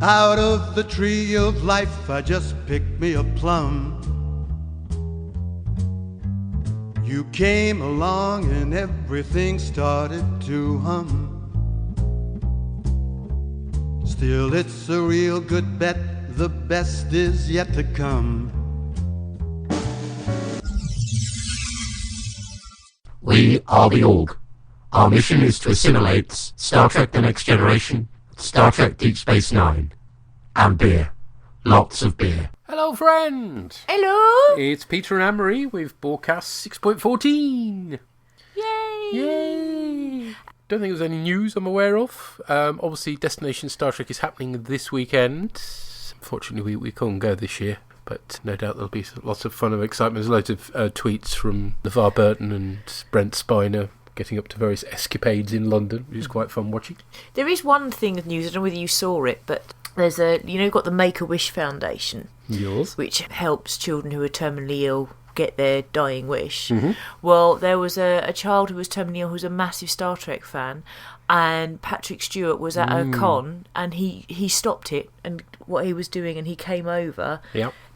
Out of the tree of life I just picked me a plum. You came along and everything started to hum. Still it's a real good bet, the best is yet to come. We are the Org. Our mission is to assimilate Star Trek The Next Generation, Star Trek Deep Space Nine, and beer. Lots of beer. Hello, friend. Hello. It's Peter and Anne-Marie with bOrgCast 6.14. Yay. Don't think there's any news I'm aware of. Obviously, Destination Star Trek is happening this weekend. Unfortunately, we couldn't go this year, but no doubt there'll be lots of fun and excitement. There's loads of tweets from LeVar Burton and Brent Spiner getting up to various escapades in London, which is quite fun watching. There is one thing of news, I don't know whether you saw it, but there's you've got the Make-A-Wish Foundation. Yours? Which helps children who are terminally ill get their dying wish. Mm-hmm. Well, there was a child who was terminally ill who was a massive Star Trek fan, and Patrick Stewart was at a con, and he stopped it and what he was doing, and he came over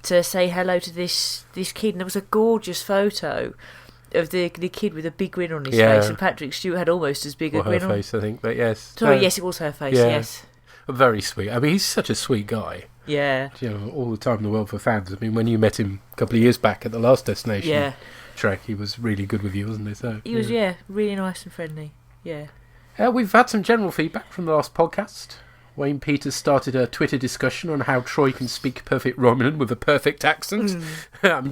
to say hello to this kid, and there was a gorgeous photo of the kid with a big grin on his face, and Patrick Stewart had almost as big a grin her face, I think, but yes. Sorry, yes, it was her face, yes. Very sweet. I mean, he's such a sweet guy. Yeah. You know, all the time in the world for fans. I mean, when you met him a couple of years back at the last Destination Trek, he was really good with you, wasn't he? So, he was, really nice and friendly. Yeah. We've had some general feedback from the last podcast. Wayne Peters started a Twitter discussion on how Troy can speak perfect Romulan with a perfect accent. I mean,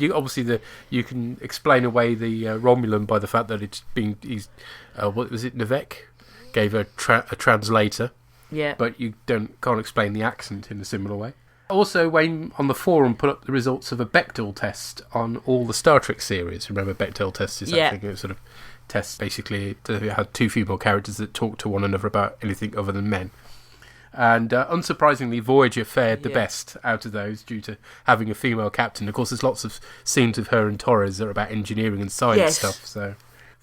you can explain away the Romulan by the fact that what was it, Nivek gave a translator. Yeah. But you can't explain the accent in a similar way. Also, Wayne on the forum put up the results of a Bechdel test on all the Star Trek series. Remember, Bechdel test is that thing that sort of tests basically it had two female characters that talk to one another about anything other than men. And unsurprisingly, Voyager fared the best out of those due to having a female captain. Of course, there's lots of scenes of her and Torres that are about engineering and science stuff. So,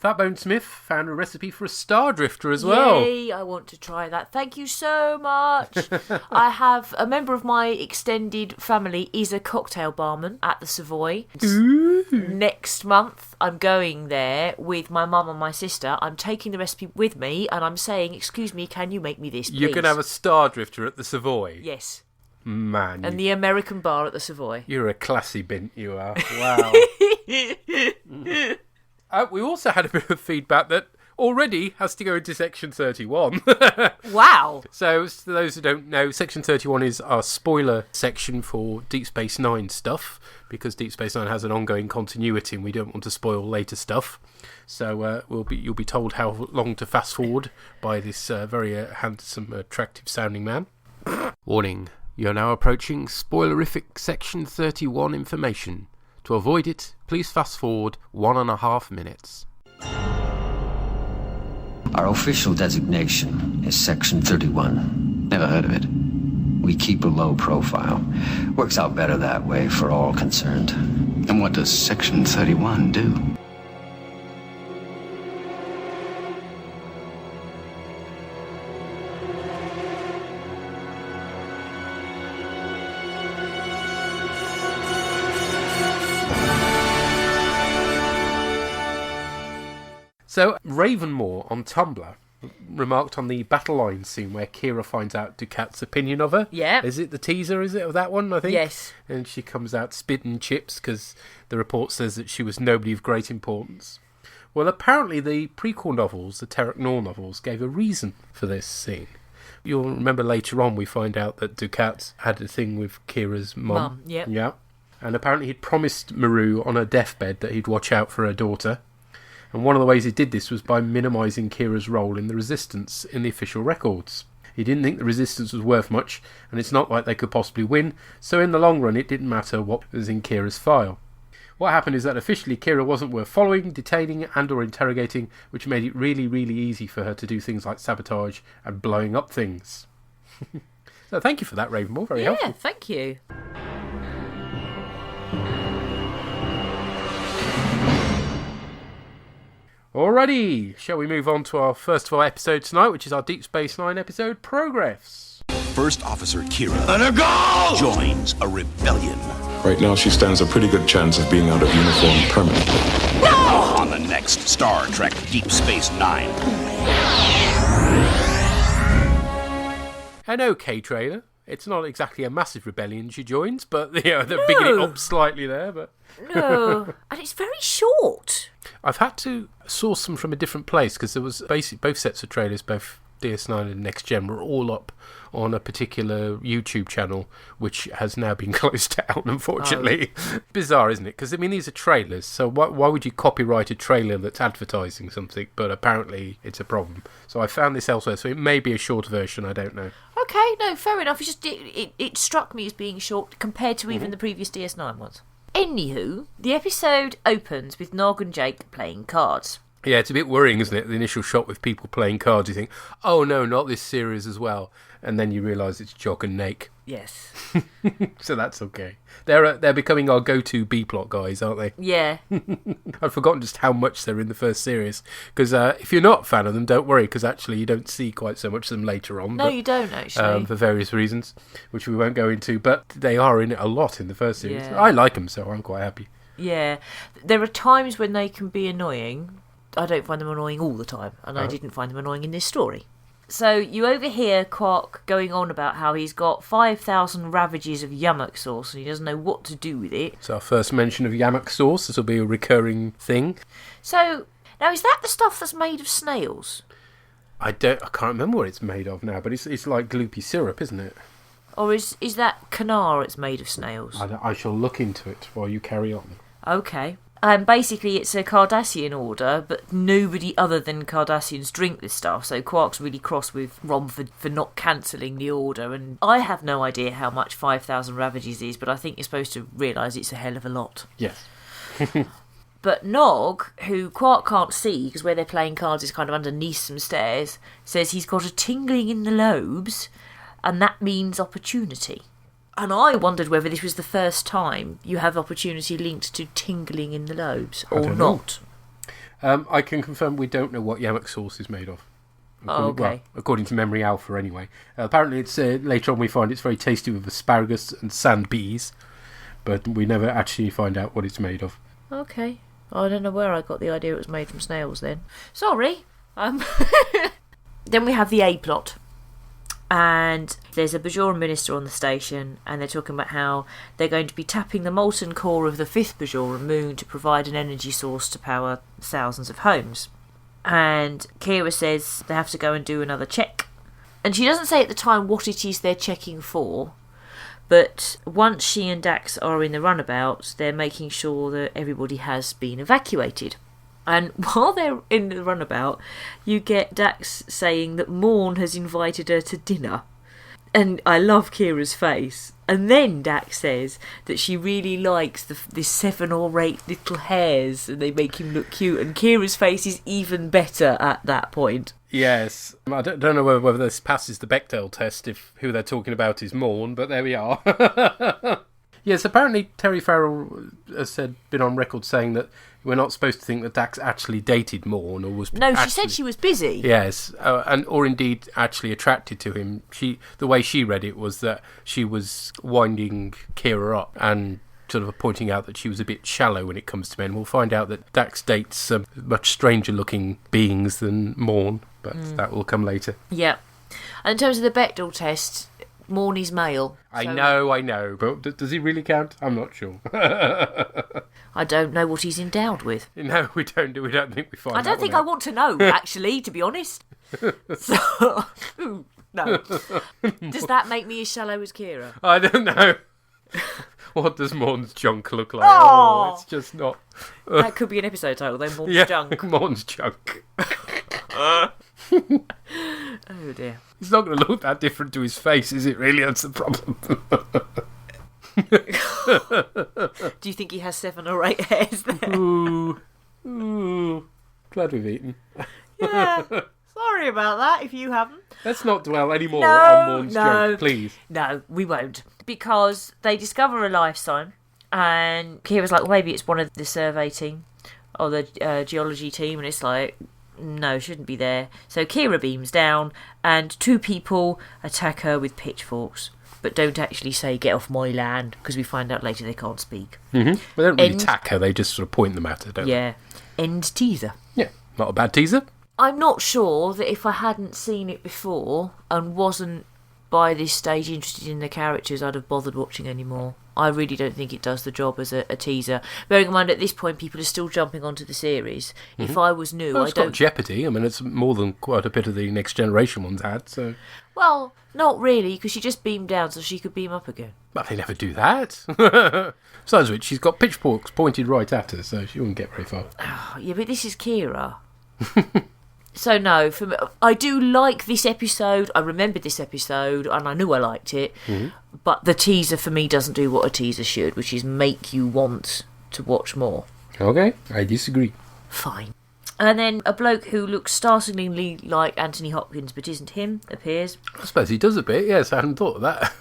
Fatbone Smith found a recipe for a Star Drifter as well. Yay, I want to try that. Thank you so much. I have a member of my extended family is a cocktail barman at the Savoy. Ooh. Next month, I'm going there with my mum and my sister. I'm taking the recipe with me, and I'm saying, excuse me, can you make me this, please? You're going to have a Star Drifter at the Savoy? Yes. Man. And the American bar at the Savoy. You're a classy bint, you are. Wow. We also had a bit of feedback that already has to go into Section 31. Wow. So, for those who don't know, Section 31 is our spoiler section for Deep Space Nine stuff, because Deep Space Nine has an ongoing continuity and we don't want to spoil later stuff. So you'll be told how long to fast forward by this very handsome, attractive sounding man. Warning, you're now approaching spoilerific Section 31 information. To avoid it, please fast forward 1.5 minutes. Our official designation is Section 31. Never heard of it. We keep a low profile. Works out better that way for all concerned. And what does Section 31 do? So, Ravenmore on Tumblr remarked on the battle line scene where Kira finds out Ducat's opinion of her. Yeah. Is it the teaser, is it, of that one, I think? Yes. And she comes out spitting chips because the report says that she was nobody of great importance. Well, apparently the prequel novels, the Terek Nor novels, gave a reason for this scene. You'll remember later on we find out that Ducat had a thing with Kira's mum. Yep. Yeah. And apparently he'd promised Maru on her deathbed that he'd watch out for her daughter. And one of the ways he did this was by minimising Kira's role in the Resistance in the official records. He didn't think the Resistance was worth much, and it's not like they could possibly win, so in the long run it didn't matter what was in Kira's file. What happened is that officially Kira wasn't worth following, detaining and or interrogating, which made it really, really easy for her to do things like sabotage and blowing up things. So thank you for that, Ravenmore, very helpful. Yeah, thank you. Alrighty, shall we move on to our first of our episodes tonight, which is our Deep Space Nine episode, Progress. First Officer Kira joins a rebellion. Right now, she stands a pretty good chance of being out of uniform permanently. No! On the next Star Trek Deep Space Nine. An okay trailer. It's not exactly a massive rebellion she joins, but they're bigging it up slightly there. But No, and it's very short. I've had to source them from a different place because there was basically both sets of trailers, both DS9 and Next Gen, were all up on a particular YouTube channel, which has now been closed down, unfortunately. Bizarre, isn't it? Because, I mean, these are trailers, so why would you copyright a trailer that's advertising something? But apparently it's a problem. So I found this elsewhere, so it may be a short version, I don't know. Okay, no, fair enough. It's just it struck me as being short compared to even the previous DS9 ones. Anywho, the episode opens with Nog and Jake playing cards. Yeah, it's a bit worrying, isn't it? The initial shot with people playing cards, you think, oh no, not this series as well. And then you realise it's Jog and Nake. Yes. So that's okay. They're becoming our go-to B-plot guys, aren't they? Yeah. I've forgotten just how much they're in the first series. Because if you're not a fan of them, don't worry, because actually you don't see quite so much of them later on. No, you don't, actually. For various reasons, which we won't go into. But they are in it a lot in the first series. Yeah. I like them, so I'm quite happy. Yeah. There are times when they can be annoying. I don't find them annoying all the time, and I didn't find them annoying in this story. So you overhear Quark going on about how he's got 5,000 ravages of yamok sauce and he doesn't know what to do with it. It's our first mention of yamok sauce. This will be a recurring thing. So, now is that the stuff that's made of snails? I can't remember what it's made of now, but it's like gloopy syrup, isn't it? Or is that canar it's made of snails? I shall look into it while you carry on. Okay. Basically, it's a Cardassian order, but nobody other than Cardassians drink this stuff, so Quark's really cross with Romford for not cancelling the order, and I have no idea how much 5,000 ravages is, but I think you're supposed to realise it's a hell of a lot. Yes. But Nog, who Quark can't see, because where they're playing cards is kind of underneath some stairs, says he's got a tingling in the lobes, and that means opportunity. And I wondered whether this was the first time you have opportunity linked to tingling in the lobes, or not. I can confirm we don't know what yamok sauce is made of. According to Memory Alpha, anyway. Apparently, it's later on we find it's very tasty with asparagus and sand bees, but we never actually find out what it's made of. Okay. I don't know where I got the idea it was made from snails then. Sorry. Then we have the A-plot. And there's a Bajoran minister on the station, and they're talking about how they're going to be tapping the molten core of the 5th Bajoran moon to provide an energy source to power thousands of homes. And Kira says they have to go and do another check. And she doesn't say at the time what it is they're checking for, but once she and Dax are in the runabout, they're making sure that everybody has been evacuated. And while they're in the runabout, you get Dax saying that Morn has invited her to dinner. And I love Kira's face. And then Dax says that she really likes the 7 or 8 little hairs and they make him look cute. And Kira's face is even better at that point. Yes. I don't know whether this passes the Bechdel test if who they're talking about is Morn, but there we are. Yes, apparently Terry Farrell has been on record saying that we're not supposed to think that Dax actually dated Morn or was. No, she said she was busy. Yes, or indeed actually attracted to him. The way she read it was that she was winding Kira up and sort of pointing out that she was a bit shallow when it comes to men. We'll find out that Dax dates much stranger-looking beings than Morn, but that will come later. Yeah, and in terms of the Bechdel test, Morn is male. I know, but does he really count? I'm not sure. I don't know what he's endowed with. No, we don't think we find out. I don't think I want to know, actually, to be honest. So, no. Does that make me as shallow as Kira? I don't know. What does Morn's junk look like? Oh, it's just not. That could be an episode title, though. Morn's junk. Morn's junk. Oh dear. It's not going to look that different to his face, is it really? That's the problem. Do you think he has 7 or 8 hairs there? Ooh. Glad we've eaten. Yeah. Sorry about that if you haven't. Let's not dwell any more on Morn's junk, please. No, we won't. Because they discover a life sign, and Kira's like, well, maybe it's one of the survey team. or the geology team, and it's like, no, shouldn't be there. So Kira beams down, and 2 people attack her with pitchforks, but don't actually say, get off my land, because we find out later they can't speak. Mm-hmm. They don't really attack her, they just sort of point them at her, don't they? Yeah. End teaser. Yeah, not a bad teaser. I'm not sure that if I hadn't seen it before and wasn't by this stage interested in the characters, I'd have bothered watching anymore. I really don't think it does the job as a teaser. Bearing in mind at this point people are still jumping onto the series. Mm-hmm. If I was new, it's got Jeopardy. I mean, it's more than quite a bit of the Next Generation ones had. So, well, not really, because she just beamed down so she could beam up again. But they never do that. Besides which, she's got pitchforks pointed right at her, so she wouldn't get very far. Oh, yeah, but this is Kira. So no, I do like this episode. I remembered this episode, and I knew I liked it. Mm-hmm. But the teaser for me doesn't do what a teaser should, which is make you want to watch more. Okay, I disagree. Fine. And then a bloke who looks startlingly like Anthony Hopkins, but isn't him, appears. I suppose he does a bit. Yes, I hadn't thought of that.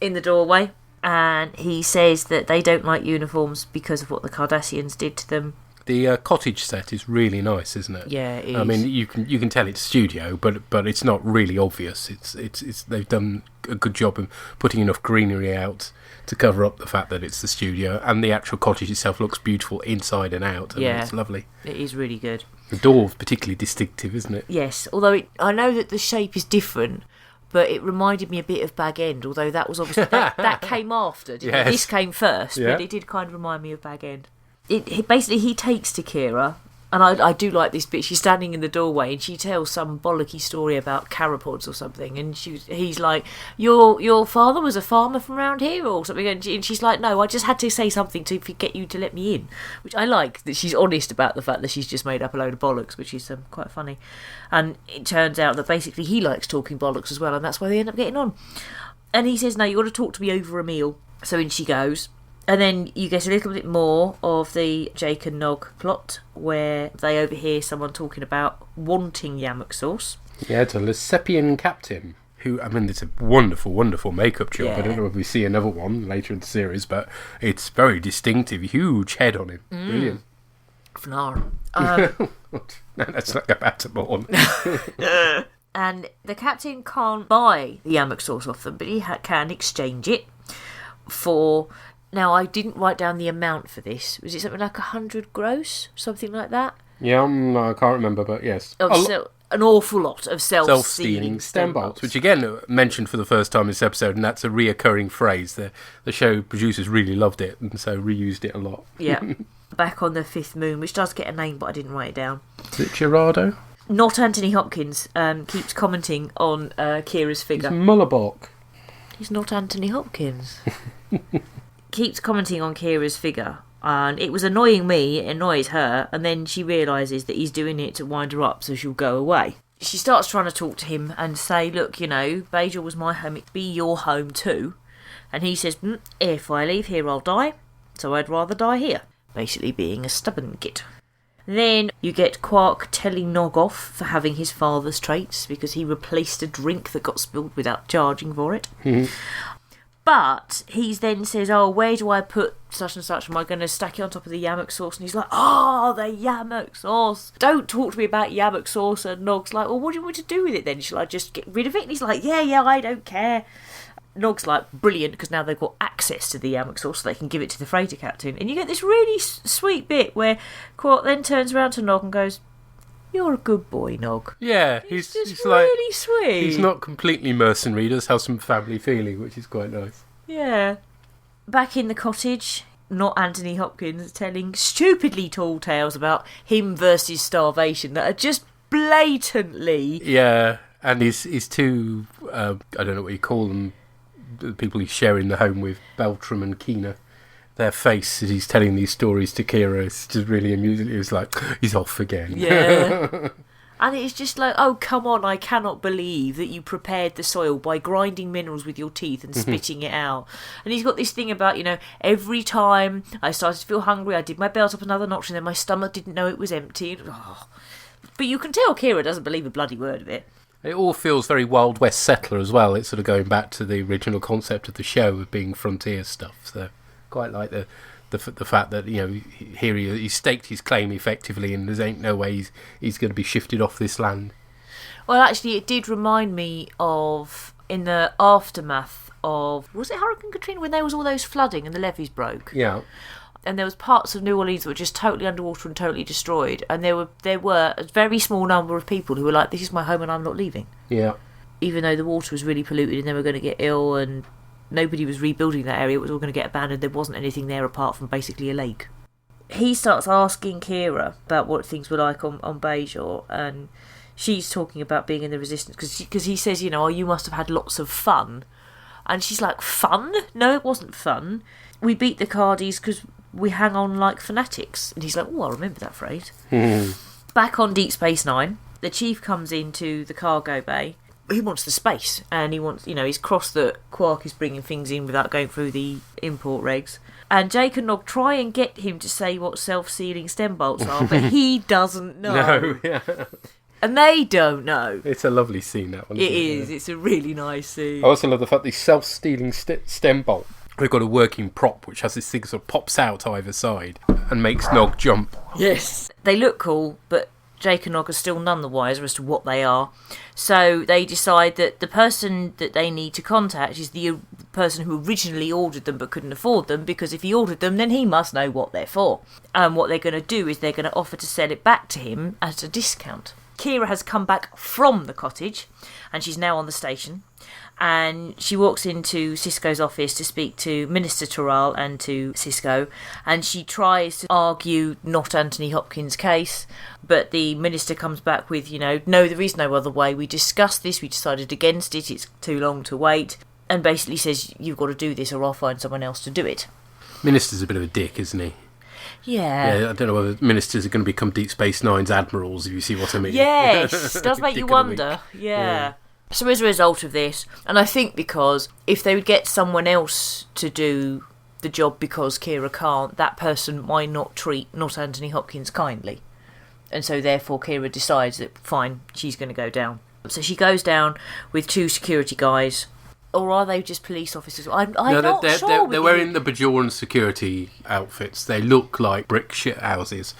In the doorway, and he says that they don't like uniforms because of what the Cardassians did to them. The cottage set is really nice, isn't it? Yeah, it is. I mean, you can tell it's studio, but it's not really obvious. It's they've done a good job of putting enough greenery out to cover up the fact that it's the studio, and the actual cottage itself looks beautiful inside and out. I mean, it's lovely. It is really good. The door's particularly distinctive, isn't it? Yes, although I know that the shape is different, but it reminded me a bit of Bag End, although that was obviously that came after. Didn't it? This came first, but it did kind of remind me of Bag End. Basically, he takes to Kira, and I do like this bit. She's standing in the doorway, and she tells some bollocky story about carapods or something, and he's like, "Your father was a farmer from around here, or something," and she's like, "No, I just had to say something to get you to let me in," which I like, that she's honest about the fact that she's just made up a load of bollocks, which is quite funny. And it turns out that basically he likes talking bollocks as well, and that's why they end up getting on. And he says, "No, you got to talk to me over a meal." So in she goes. And then you get a little bit more of the Jake and Nog plot, where they overhear someone talking about wanting yammock sauce. Yeah, it's a Lesepian captain, who, I mean, it's a wonderful, wonderful makeup job. Yeah. I don't know if we see another one later in the series, but it's very distinctive, huge head on him. Brilliant. Fnar. No, let's not go back to Morn. And the captain can't buy the yammock sauce off them, but he can exchange it for... Now, I didn't write down the amount for this. Was it something like 100 gross? Something like that? Yeah, I can't remember, but yes. An awful lot of self-stealing stem bolts, which again mentioned for the first time in this episode, and that's a reoccurring phrase. The show producers really loved it, and so reused it a lot. Yeah. Back on the Fifth Moon, which does get a name, but I didn't write it down. Is it Gerardo? Not Anthony Hopkins. Keeps commenting on Kira's figure. It's Mullabok. He's not Anthony Hopkins. Keeps commenting on Kira's figure, and it was annoying me, it annoys her, and then she realises that he's doing it to wind her up so she'll go away. She starts trying to talk to him and say, look, you know, Bajor was my home, it'd be your home too. And he says, if I leave here I'll die, so I'd rather die here. Basically being a stubborn git. Then you get Quark telling Nog off for having his father's traits because he replaced a drink that got spilled without charging for it. But he then says, oh, where do I put such and such? Am I going to stack it on top of the yammock sauce? And he's like, oh, the yammock sauce. Don't talk to me about yammock sauce. And Nog's like, well, what do you want to do with it then? Shall I just get rid of it? And he's like, yeah, I don't care. Nog's like, brilliant, because now they've got access to the yammock sauce so they can give it to the freighter captain. And you get this really sweet bit where Quark then turns around to Nog and goes, you're a good boy, Nog. Yeah, he's really sweet. He's not completely mercenary. He does have some family feeling, which is quite nice. Yeah. Back in the cottage, not Anthony Hopkins, telling stupidly tall tales about him versus starvation that are just blatantly... Yeah, and his two, I don't know what you call them, the people he's sharing the home with, Beltram and Keena. Their face as he's telling these stories to Kira is just really amusing. It was like, he's off again. Yeah. And it's just like, oh, come on, I cannot believe that you prepared the soil by grinding minerals with your teeth and spitting it out. And he's got this thing about, you know, every time I started to feel hungry, I did my belt up another notch and then my stomach didn't know it was empty. But you can tell Kira doesn't believe a bloody word of it. It all feels very Wild West settler as well. It's sort of going back to the original concept of the show of being frontier stuff, so... Quite like the the fact that, here he staked his claim effectively, and there ain't no way he's going to be shifted off this land. Well, actually, it did remind me of, in the aftermath of, was it Hurricane Katrina, when there was all those flooding and the levees broke? Yeah. And there was parts of New Orleans that were just totally underwater and totally destroyed. And there were a very small number of people who were like, this is my home and I'm not leaving. Yeah. Even though the water was really polluted and they were going to get ill and nobody was rebuilding that area, it was all going to get abandoned. There wasn't anything there apart from basically a lake. He starts asking Kira about what things were like on Bajor, and she's talking about being in the Resistance because he says, you must have had lots of fun. And she's like, fun? No, it wasn't fun. We beat the Cardis because we hang on like fanatics. And he's like, oh, I remember that phrase. Back on Deep Space Nine, the chief comes into the cargo bay. He wants the space, and he wants, he's crossed that Quark is bringing things in without going through the import regs. And Jake and Nog try and get him to say what self-sealing stem bolts are, but he doesn't know. No, yeah. And they don't know. It's a lovely scene, that one. It is. It's a really nice scene. I also love the fact the self-stealing stem bolt. We've got a working prop which has this thing sort of pops out either side and makes Nog jump. Yes. They look cool, but Jake and Nog are still none the wiser as to what they are. So they decide that the person that they need to contact is the person who originally ordered them but couldn't afford them, because if he ordered them, then he must know what they're for. And what they're going to do is they're going to offer to sell it back to him at a discount. Kira has come back from the cottage, and she's now on the station. And she walks into Sisko's office to speak to Minister Toral and to Sisko, and she tries to argue not Anthony Hopkins' case, but the minister comes back with, no, there is no other way. We discussed this, we decided against it, it's too long to wait, and basically says, you've got to do this or I'll find someone else to do it. Minister's a bit of a dick, isn't he? Yeah. I don't know whether ministers are going to become Deep Space Nine's admirals, if you see what I mean. Yes, does make you wonder. Yeah. So as a result of this, and I think because if they would get someone else to do the job because Kira can't, that person might not treat not Anthony Hopkins kindly. And so therefore Kira decides that, fine, she's going to go down. So she goes down with 2 security guys. Or are they just police officers? I'm not sure. They're wearing the Bajoran security outfits. They look like brick shit houses.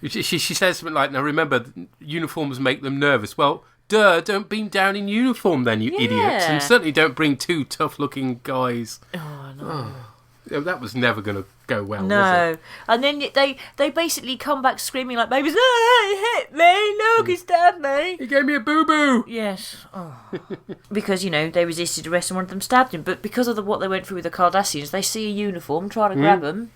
She says something like, now remember, uniforms make them nervous. Well, don't beam down in uniform then, you idiots. And certainly don't bring 2 tough-looking guys. Oh, no. That was never going to go well, no. was it? And then they basically come back screaming like babies, he hit me, look, he stabbed me. He gave me a boo-boo. Yes. Oh. Because, they resisted arrest and one of them stabbed him. But because of what they went through with the Cardassians, they see a uniform, try to grab them.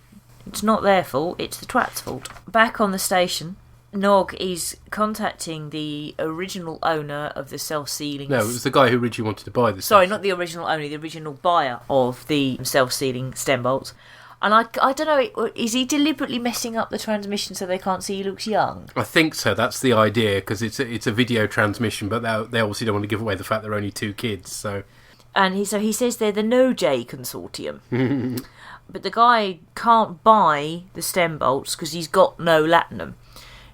It's not their fault, it's the twat's fault. Back on the station, Nog is contacting the original owner of the self-sealing... No, it was the guy who originally wanted to buy this. Sorry, not the original owner, the original buyer of the self-sealing stem bolts. And I don't know, is he deliberately messing up the transmission so they can't see he looks young? I think so, that's the idea, because it's a video transmission, but they obviously don't want to give away the fact they're only 2 kids, so... And he says they're the No-J Consortium. But the guy can't buy the stem bolts because he's got no latinum.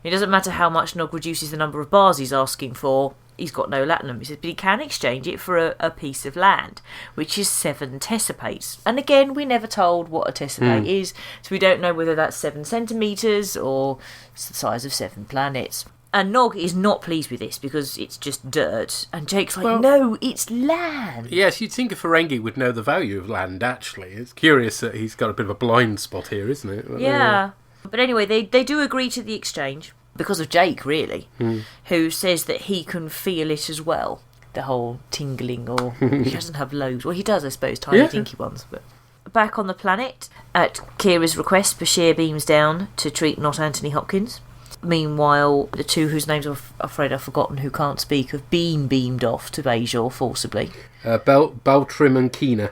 It doesn't matter how much Nog reduces the number of bars he's asking for, he's got no latinum. He says, but he can exchange it for a piece of land, which is 7 tessapates. And again, we're never told what a tessapate is, so we don't know whether that's 7 centimetres or it's the size of 7 planets. And Nog is not pleased with this because it's just dirt. And Jake's like, no, it's land. Yes, you'd think a Ferengi would know the value of land, actually. It's curious that he's got a bit of a blind spot here, isn't it? Yeah. But anyway, they do agree to the exchange because of Jake, really, who says that he can feel it as well. The whole tingling, or he doesn't have loads. Well, he does, I suppose, tiny dinky ones. But back on the planet, at Kira's request, Bashir beams down to treat not Anthony Hopkins. Meanwhile, the 2 whose names I'm afraid I've forgotten who can't speak have been beamed off to Bajor forcibly. Baltrim and Keena.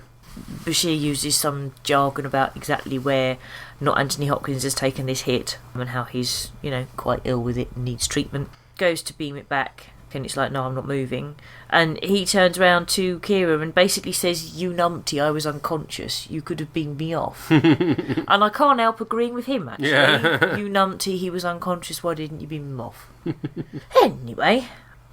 Bashir uses some jargon about exactly where not Anthony Hopkins has taken this hit and how he's, quite ill with it and needs treatment. Goes to beam it back and it's like, no, I'm not moving. And he turns around to Kira and basically says, you numpty, I was unconscious. You could have beamed me off. And I can't help agreeing with him, actually. Yeah. You numpty, he was unconscious, why didn't you beam him off? Anyway,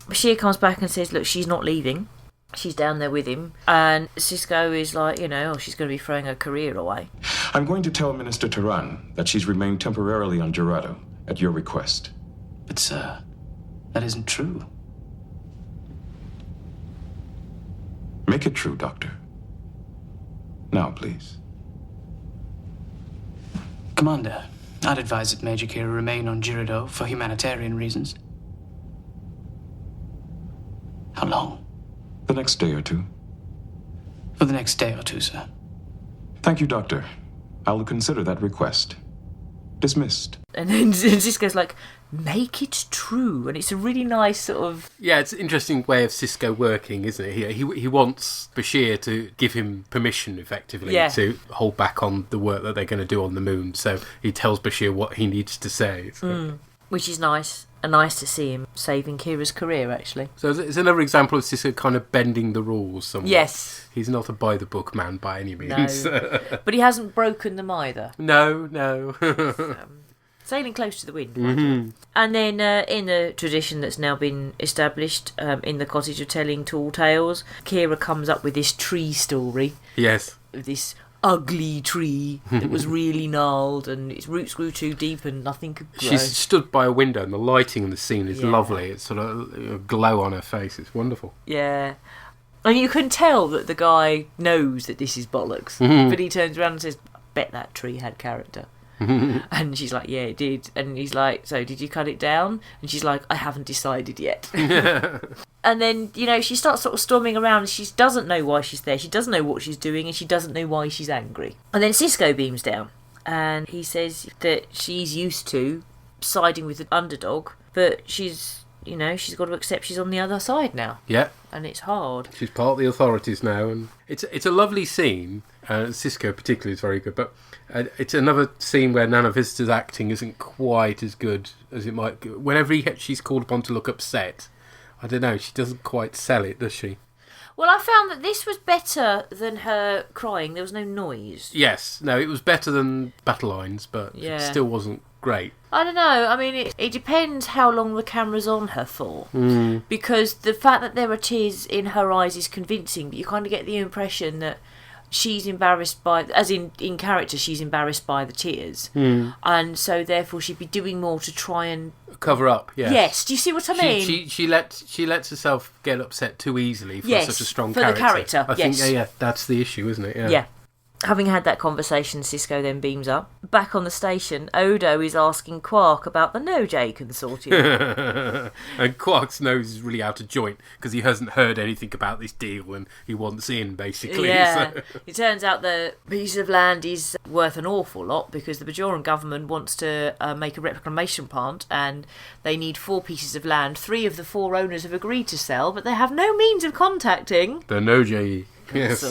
Bashir comes back and says, look, she's not leaving. She's down there with him, and Sisko is like, she's going to be throwing her career away. I'm going to tell Minister Turan that she's remained temporarily on Gerardo at your request. But, sir, that isn't true. Make it true, Doctor. Now, please. Commander, I'd advise that Major Kira remain on Gerardo for humanitarian reasons. How long? The next day or two. For the next day or two, sir. Thank you, Doctor. I will consider that request. Dismissed. And then Sisko's like, make it true. And it's a really nice sort of... Yeah, it's an interesting way of Sisko working, isn't it? He wants Bashir to give him permission, effectively, to hold back on the work that they're going to do on the moon. So he tells Bashir what he needs to say. Which is nice. And nice to see him saving Kira's career, actually. So it's another example of Sisko kind of bending the rules somewhat. Yes. He's not a by-the-book man by any means. No. But he hasn't broken them either. No. Sailing close to the wind. Mm-hmm. And then in the tradition that's now been established in the cottage of telling tall tales, Kira comes up with this tree story. Yes. This ugly tree that was really gnarled and its roots grew too deep and nothing could grow. She's stood by a window and the lighting in the scene is lovely. It's sort of a glow on her face. It's wonderful. Yeah. And you can tell that the guy knows that this is bollocks. But he turns around and says, I bet that tree had character. And she's like, yeah, it did. And he's like, so did you cut it down? And she's like, I haven't decided yet. And then, she starts sort of storming around and she doesn't know why she's there. She doesn't know what she's doing and she doesn't know why she's angry. And then Sisko beams down and he says that she's used to siding with the underdog, but she's got to accept she's on the other side now. Yeah. And it's hard. She's part of the authorities now, and it's a lovely scene. Sisko particularly is very good, but it's another scene where Nana Visitor's acting isn't quite as good as it might. Whenever she's called upon to look upset, I don't know, she doesn't quite sell it, does she? Well, I found that this was better than her crying. There was no noise. Yes. No, it was better than Battle Lines, but it still wasn't great. I don't know. I mean, it depends how long the camera's on her for. Because the fact that there are tears in her eyes is convincing, but you kind of get the impression that she's embarrassed by, as in character, she's embarrassed by the tears. And so therefore she'd be doing more to try and cover up. Yes, do you see what I mean? She lets herself get upset too easily for such a strong for character. The character. I think that's the issue, isn't it? Yeah. Having had that conversation, Sisko then beams up. Back on the station, Odo is asking Quark about the No-J consortium. And Quark's nose is really out of joint because he hasn't heard anything about this deal and he wants in, basically. Yeah. So. It turns out the piece of land is worth an awful lot because the Bajoran government wants to make a reclamation plant and they need 4 pieces of land. 3 of the 4 owners have agreed to sell, but they have no means of contacting the No-J. Yes.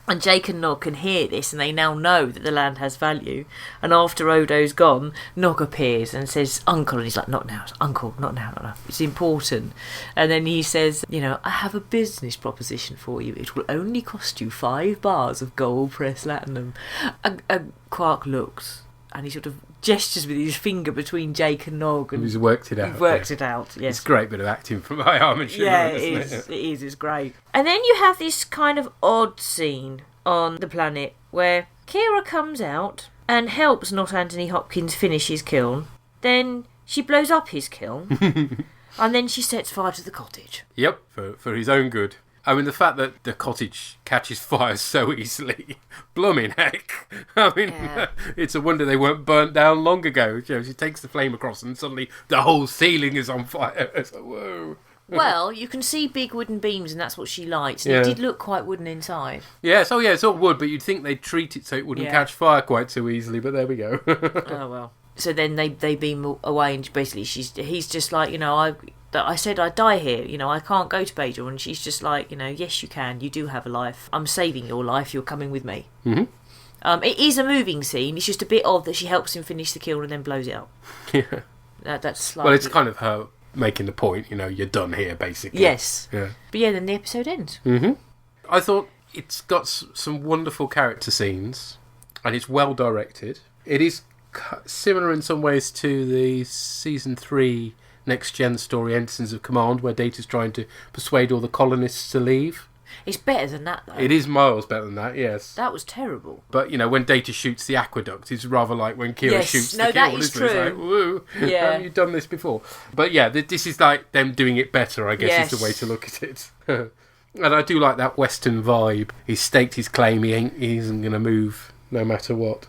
And Jake and Nog can hear this and they now know that the land has value. And after Odo's gone, Nog appears and says, Uncle, and he's like, not now, Uncle, not now. It's important. And then he says, I have a business proposition for you. It will only cost you 5 bars of gold pressed platinum. And Quark looks and he sort of gestures with his finger between Jake and Nog. And he's worked it out. It out, yes. It's a great bit of acting from my arm and Schumer, yeah, isn't it? It is, it's great. And then you have this kind of odd scene on the planet where Kira comes out and helps not Anthony Hopkins finish his kiln. Then she blows up his kiln. And then she sets fire to the cottage. Yep, for his own good. I mean, the fact that the cottage catches fire so easily, blooming heck. I mean, it's a wonder they weren't burnt down long ago. She takes the flame across and suddenly the whole ceiling is on fire. It's like, whoa. Well, you can see big wooden beams and that's what she lights. And it did look quite wooden inside. Yes, it's all wood, but you'd think they'd treat it so it wouldn't catch fire quite so easily, but there we go. Oh, well. So then they beam away and basically he's just like, I said I'd die here, I can't go to Bajor, and she's just like, yes you can, you do have a life. I'm saving your life, you're coming with me. Mm-hmm. It is a moving scene, it's just a bit odd that she helps him finish the kiln and then blows it up. Yeah. That's slightly... Well, it's kind of her making the point, you're done here, basically. Yes. Yeah. But then the episode ends. Mm-hmm. I thought it's got some wonderful character scenes, and it's well directed. It is similar in some ways to the Season 3 Next Gen story, Ensigns of Command, where Data's trying to persuade all the colonists to leave. It's better than that, though. It is miles better than that, yes. That was terrible. But, when Data shoots the aqueduct, it's rather like when Kira shoots the kill. that is true. It's like, woo, have you done this before? But yeah, this is like them doing it better, I guess, is the way to look at it. And I do like that Western vibe. He's staked his claim, he isn't going to move no matter what.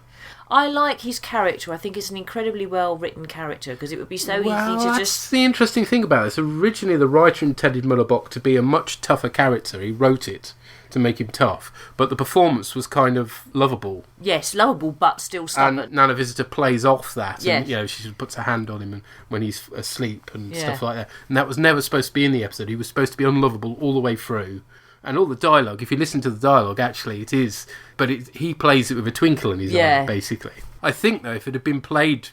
I like his character. I think it's an incredibly well-written character because it would be so easy to that's just... the interesting thing about this. Originally, the writer intended Mullerbock to be a much tougher character. He wrote it to make him tough, but the performance was kind of lovable. Yes, lovable, but still stubborn. And Nana Visitor plays off that. And, she puts her hand on him when he's asleep and stuff like that. And that was never supposed to be in the episode. He was supposed to be unlovable all the way through. And all the dialogue, if you listen to the dialogue, actually, it is. But he plays it with a twinkle in his eye, basically. I think, though, if it had been played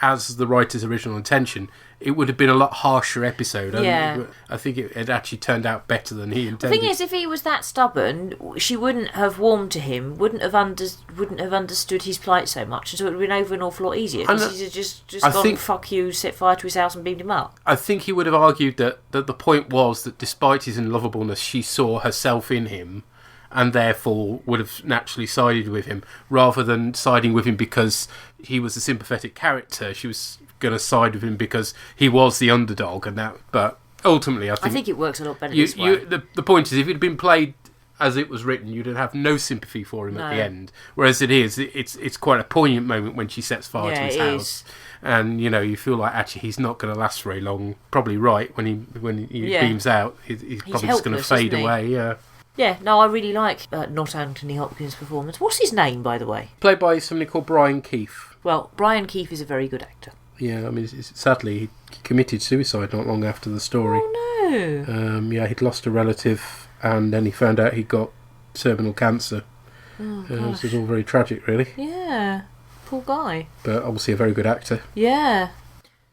as the writer's original intention, it would have been a lot harsher episode. I think it actually turned out better than he intended. The thing is, if he was that stubborn, she wouldn't have warmed to him, wouldn't have understood his plight so much, and so it would have been over an awful lot easier. Because he'd have just gone, fuck you, set fire to his house and beamed him up. I think he would have argued that the point was that despite his unlovableness, she saw herself in him, and therefore would have naturally sided with him, rather than siding with him because he was a sympathetic character. She was going to side with him because he was the underdog, and that. But ultimately, I think it works a lot better this way. The point is, if it had been played as it was written, you'd have no sympathy for him at the end. Whereas it's quite a poignant moment when she sets fire to his house. And you feel like actually he's not going to last very long. Probably right when he beams out, he's probably just going to fade away. Yeah, no, I really like not Anthony Hopkins' performance. What's his name, by the way? Played by somebody called Brian Keefe. Well, Brian Keefe is a very good actor. Yeah, I mean, sadly, he committed suicide not long after the story. Oh, no. He'd lost a relative, and then he found out he'd got terminal cancer. Oh, so it was all very tragic, really. Yeah, poor guy. But obviously a very good actor. Yeah.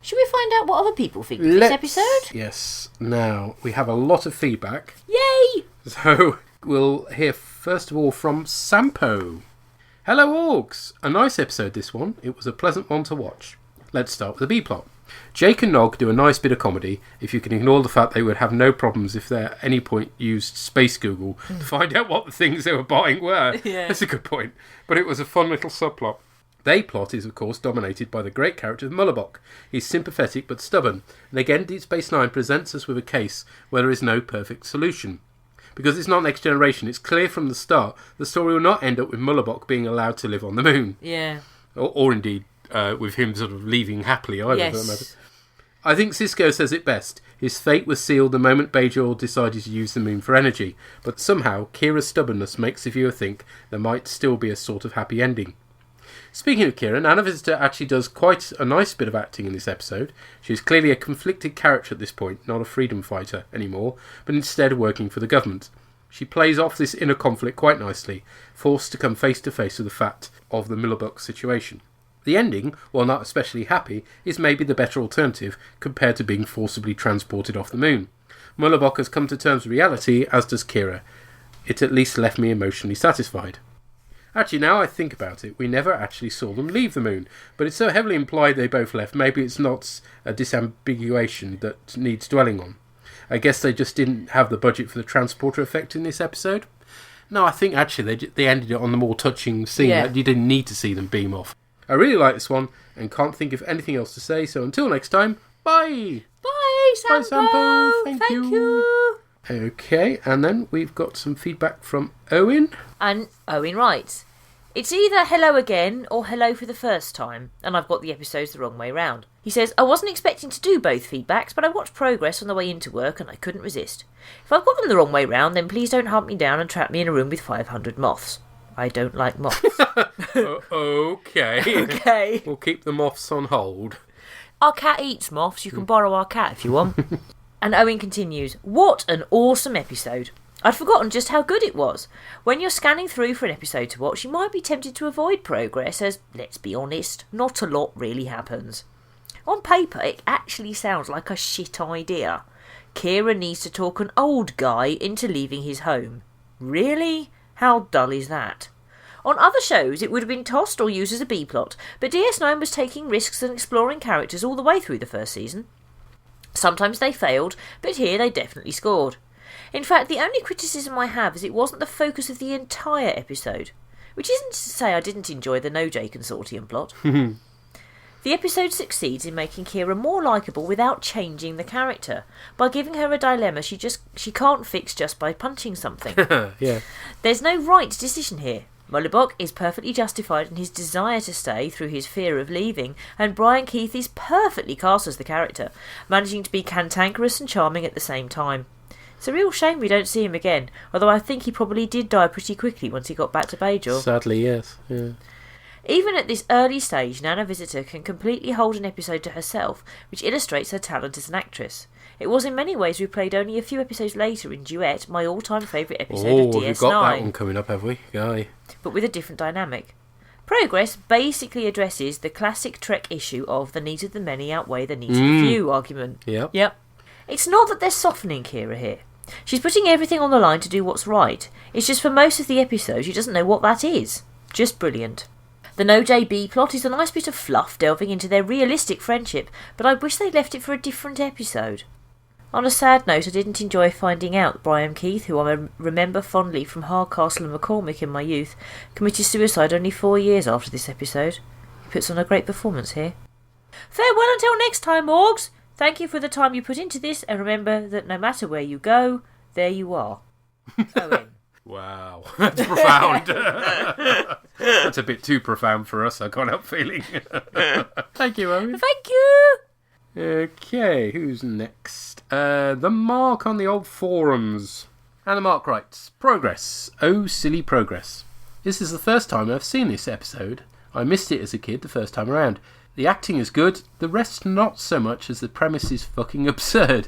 Should we find out what other people think of this episode? Yes. Now, we have a lot of feedback. Yay! So, we'll hear first of all from Sampo. Hello, Orgs! A nice episode, this one. It was a pleasant one to watch. Let's start with the B-plot. Jake and Nog do a nice bit of comedy, if you can ignore the fact they would have no problems if they at any point used Space Google to find out what the things they were buying were. Yeah. That's a good point. But it was a fun little subplot. They plot is, of course, dominated by the great character of Mullerbock. He's sympathetic but stubborn, and again Deep Space Nine presents us with a case where there is no perfect solution. Because it's not Next Generation, it's clear from the start the story will not end up with Mullerbock being allowed to live on the moon. Yeah. Or indeed, with him sort of leaving happily either. Yes. I think Cisco says it best. His fate was sealed the moment Bajor decided to use the moon for energy, but somehow Kira's stubbornness makes the viewer think there might still be a sort of happy ending. Speaking of Kira, Nana Visitor actually does quite a nice bit of acting in this episode. She's clearly a conflicted character at this point, not a freedom fighter anymore, but instead working for the government. She plays off this inner conflict quite nicely, forced to come face to face with the fact of the Mullerbock situation. The ending, while not especially happy, is maybe the better alternative compared to being forcibly transported off the moon. Mullerbock has come to terms with reality, as does Kira. It at least left me emotionally satisfied. Actually, now I think about it, we never actually saw them leave the moon, but it's so heavily implied they both left, maybe it's not a disambiguation that needs dwelling on. I guess they just didn't have the budget for the transporter effect in this episode. No, I think actually they ended it on the more touching scene, that you didn't need to see them beam off. I really like this one, and can't think of anything else to say, so until next time, bye! Bye, Sampo! Bye, Sampo! Thank you! Okay, and then we've got some feedback from Owen. And Owen writes, it's either hello again or hello for the first time, and I've got the episodes the wrong way round. He says, I wasn't expecting to do both feedbacks, but I watched Progress on the way into work and I couldn't resist. If I've got them the wrong way round, then please don't hunt me down and trap me in a room with 500 moths. I don't like moths. Okay. Okay. We'll keep the moths on hold. Our cat eats moths. You can borrow our cat if you want. And Owen continues, what an awesome episode. I'd forgotten just how good it was. When you're scanning through for an episode to watch, you might be tempted to avoid Progress as, let's be honest, not a lot really happens. On paper, it actually sounds like a shit idea. Kira needs to talk an old guy into leaving his home. Really? How dull is that? On other shows, it would have been tossed or used as a B-plot, but DS9 was taking risks and exploring characters all the way through the first season. Sometimes they failed, but here they definitely scored. In fact, the only criticism I have is it wasn't the focus of the entire episode, which isn't to say I didn't enjoy the No-J Consortium plot. The episode succeeds in making Kira more likeable without changing the character, by giving her a dilemma she can't fix just by punching something. Yeah. There's no right decision here. Mullibok is perfectly justified in his desire to stay through his fear of leaving, and Brian Keith is perfectly cast as the character, managing to be cantankerous and charming at the same time. It's a real shame we don't see him again, although I think he probably did die pretty quickly once he got back to Bajor. Sadly, yes. Yeah. Even at this early stage, Nana Visitor can completely hold an episode to herself, which illustrates her talent as an actress. It was in many ways replayed only a few episodes later in Duet, my all-time favourite episode of DS9. We've got that one coming up, have we? Aye. But with a different dynamic. Progress basically addresses the classic Trek issue of the needs of the many outweigh the needs of the few argument. Yep. It's not that they're softening Kira here. She's putting everything on the line to do what's right. It's just for most of the episode she doesn't know what that is. Just brilliant. The No-JB plot is a nice bit of fluff delving into their realistic friendship, but I wish they'd left it for a different episode. On a sad note, I didn't enjoy finding out that Brian Keith, who I remember fondly from Hardcastle and McCormick in my youth, committed suicide only 4 years after this episode. He puts on a great performance here. Farewell until next time, Orgs! Thank you for the time you put into this, and remember that no matter where you go, there you are. Owen. Wow, that's profound. That's a bit too profound for us, I can't help feeling. Thank you, Owen. Thank you! Okay, who's next? The Mark on the old forums. And the Mark writes, Progress. Oh, silly Progress. This is the first time I've seen this episode. I missed it as a kid the first time around. The acting is good, the rest not so much, as the premise is fucking absurd.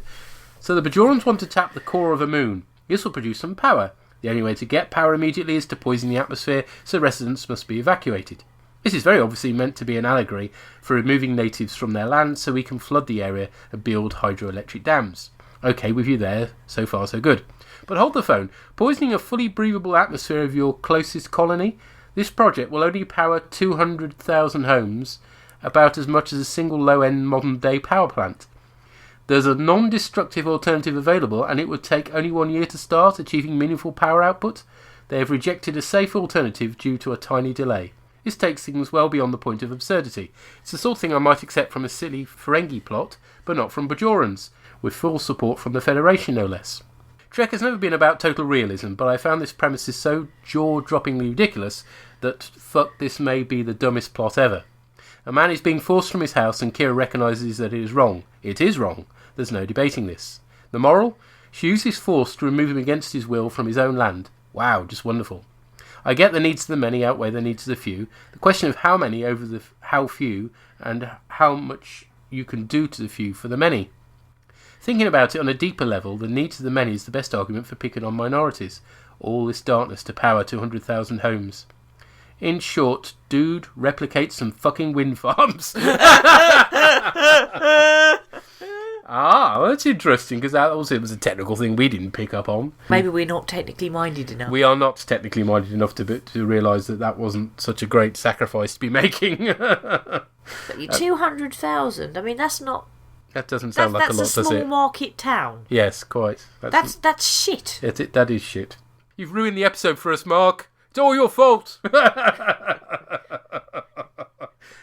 So the Bajorans want to tap the core of a moon. This will produce some power. The only way to get power immediately is to poison the atmosphere, so residents must be evacuated. This is very obviously meant to be an allegory for removing natives from their land so we can flood the area and build hydroelectric dams. Okay, with you there, so far so good. But hold the phone. Poisoning a fully breathable atmosphere of your closest colony? This project will only power 200,000 homes, about as much as a single low-end modern-day power plant. There's a non-destructive alternative available, and it would take only 1 year to start achieving meaningful power output. They have rejected a safe alternative due to a tiny delay. This takes things well beyond the point of absurdity. It's the sort of thing I might accept from a silly Ferengi plot, but not from Bajorans, with full support from the Federation no less. Trek has never been about total realism, but I found this premise is so jaw-droppingly ridiculous that fuck, this may be the dumbest plot ever. A man is being forced from his house and Kira recognises that it is wrong. It is wrong. There's no debating this. The moral? She uses force to remove him against his will from his own land. Wow, just wonderful. I get the needs of the many outweigh the needs of the few. The question of how many over the how few, and how much you can do to the few for the many. Thinking about it on a deeper level, the needs of the many is the best argument for picking on minorities. All this darkness to power 200,000 homes. In short, dude, replicate some fucking wind farms. Well, that's interesting, because that also was a technical thing we didn't pick up on. Maybe we're not technically minded enough. We are not technically minded enough to realise that wasn't such a great sacrifice to be making. But 200,000, I mean, that's not... That doesn't sound like a lot, does it? That's a small market town. Yes, quite. That's shit. That is shit. You've ruined the episode for us, Mark. It's all your fault.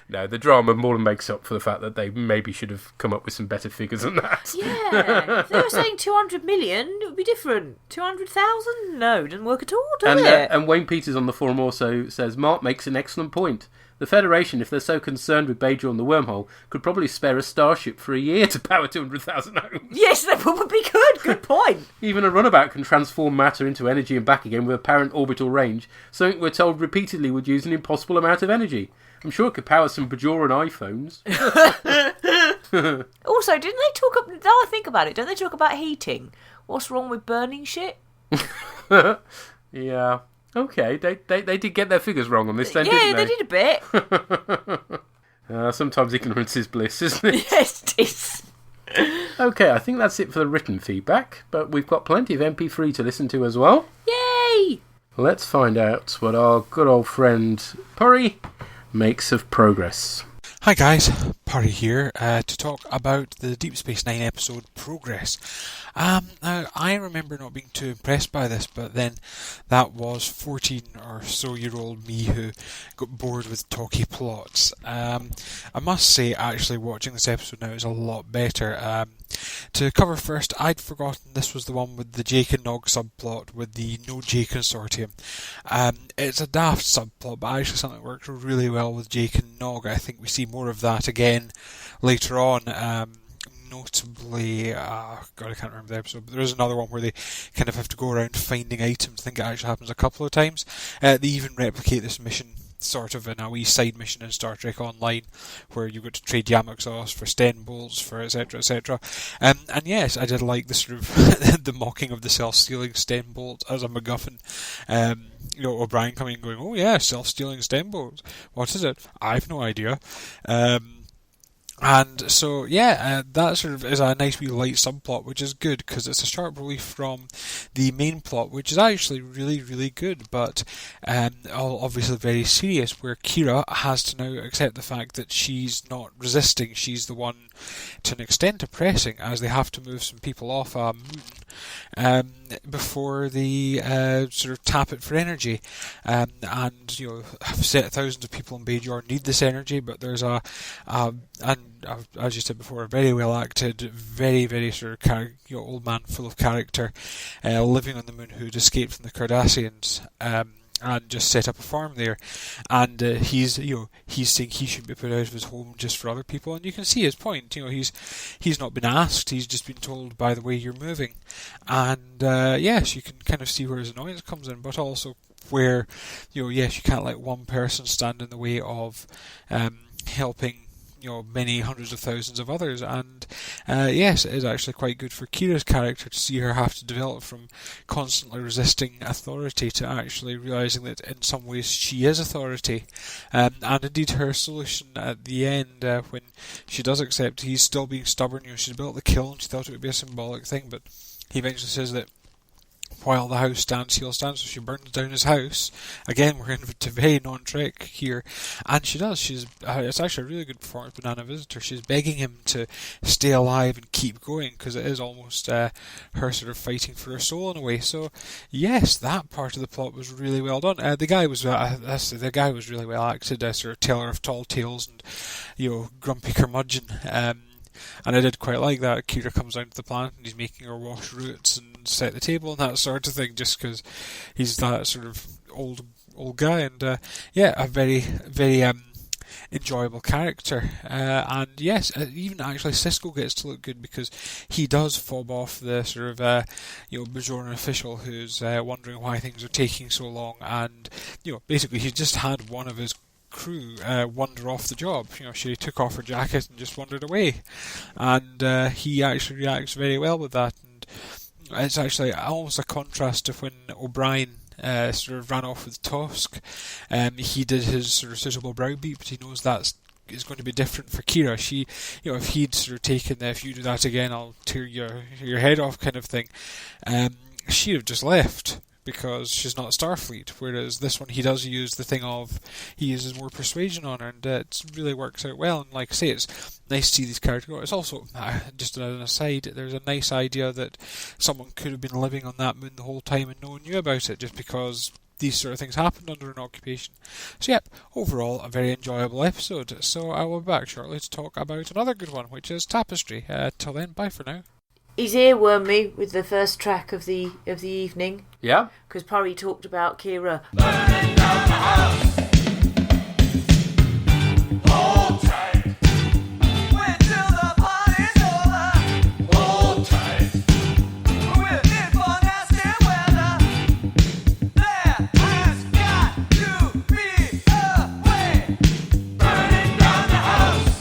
No, the drama more than makes up for the fact that they maybe should have come up with some better figures than that. Yeah, if they were saying 200 million, it would be different. 200,000? No, it doesn't work at all, does it? And Wayne Peters on the forum also says, Mark makes an excellent point. The Federation, if they're so concerned with Bajor and the wormhole, could probably spare a starship for a year to power 200,000 homes. Yes, that probably could. Good point. Even a runabout can transform matter into energy and back again with apparent orbital range, something we're told repeatedly would use an impossible amount of energy. I'm sure it could power some Bajoran iPhones. Also, didn't they talk about... Now I think about it, don't they talk about heating? What's wrong with burning shit? Yeah. Okay, they did get their figures wrong on this then, didn't they? Yeah, they did a bit. Sometimes ignorance is bliss, isn't it? Yes, it is. Okay, I think that's it for the written feedback, but we've got plenty of MP3 to listen to as well. Yay! Let's find out what our good old friend Purry makes of Progress. Hi guys, Purry here to talk about the Deep Space Nine episode Progress. Now, I remember not being too impressed by this, but then that was 14 or so year old me who got bored with talky plots. I must say, actually, watching this episode now is a lot better. To cover first, I'd forgotten this was the one with the Jake and Nog subplot with the No J Consortium. It's a daft subplot, but actually something that works really well with Jake and Nog. I think we see more of that again later on. Notably, God, I can't remember the episode, but there is another one where they kind of have to go around finding items. I think it actually happens a couple of times. They even replicate this mission sort of in a wee side mission in Star Trek Online, where you got to trade yam exhaust for Sten bolts, for etc, etc. And yes, I did like the sort of the mocking of the self-stealing Sten bolt as a MacGuffin. O'Brien coming and going, "Oh yeah, self-stealing Sten bolt. What is it? I've no idea." And so, that sort of is a nice wee light subplot, which is good, because it's a sharp relief from the main plot, which is actually really, really good, but obviously very serious, where Kira has to now accept the fact that she's not resisting. She's the one, to an extent, oppressing, as they have to move some people off a moon before they sort of tap it for energy. And, have set thousands of people in Bajor need this energy, but there's as you said before, a very well acted, very, very sort of old man full of character, living on the moon, who'd escaped from the Cardassians and just set up a farm there. And he's saying he should be put out of his home just for other people, and you can see his point. He's not been asked; he's just been told by the way you're moving. And yes, you can kind of see where his annoyance comes in, but also where yes, you can't let one person stand in the way of helping many hundreds of thousands of others. And yes, it is actually quite good for Kira's character to see her have to develop from constantly resisting authority to actually realising that in some ways she is authority. And indeed her solution at the end, when she does accept he's still being stubborn, she's built the kiln, she thought it would be a symbolic thing, but he eventually says that while the house stands, he'll stand, so she burns down his house. Again, we're into very non-Trek here, and she does. It's actually a really good performance, Banana Visitor. She's begging him to stay alive and keep going, because it is almost her sort of fighting for her soul in a way. So, yes, that part of the plot was really well done. The guy was really well acted, sort of teller of tall tales and grumpy curmudgeon. And I did quite like that. Kira comes down to the planet and he's making her wash roots and set the table and that sort of thing, just because he's that sort of old guy. And a very, very enjoyable character. And yes, even actually Cisco gets to look good, because he does fob off the sort of Bajoran official who's wondering why things are taking so long. And basically he's just had one of his crew wander off the job. She took off her jacket and just wandered away, and he actually reacts very well with that. And it's actually almost a contrast to when O'Brien sort of ran off with Tosk. He did his sort of suitable browbeat, but he knows that is going to be different for Kira. She, if he'd sort of taken the "if you do that again, I'll tear your head off" kind of thing, she'd have just left, because she's not Starfleet. Whereas this one, he does use the thing of, he uses more persuasion on her, and it really works out well. And like I say, it's nice to see these characters go. It's also, just as an aside, there's a nice idea that someone could have been living on that moon the whole time and no one knew about it, just because these sort of things happened under an occupation. So yep, overall a very enjoyable episode. So I will be back shortly to talk about another good one, which is Tapestry. Till then, bye for now. He's earwormed me with the first track of the evening. Yeah? Because Purry talked about Kira. Burning down the house. Hold tight. Wait till the party's over. Hold tight. We're in for nasty weather. There has got to be a way. Burning down the house.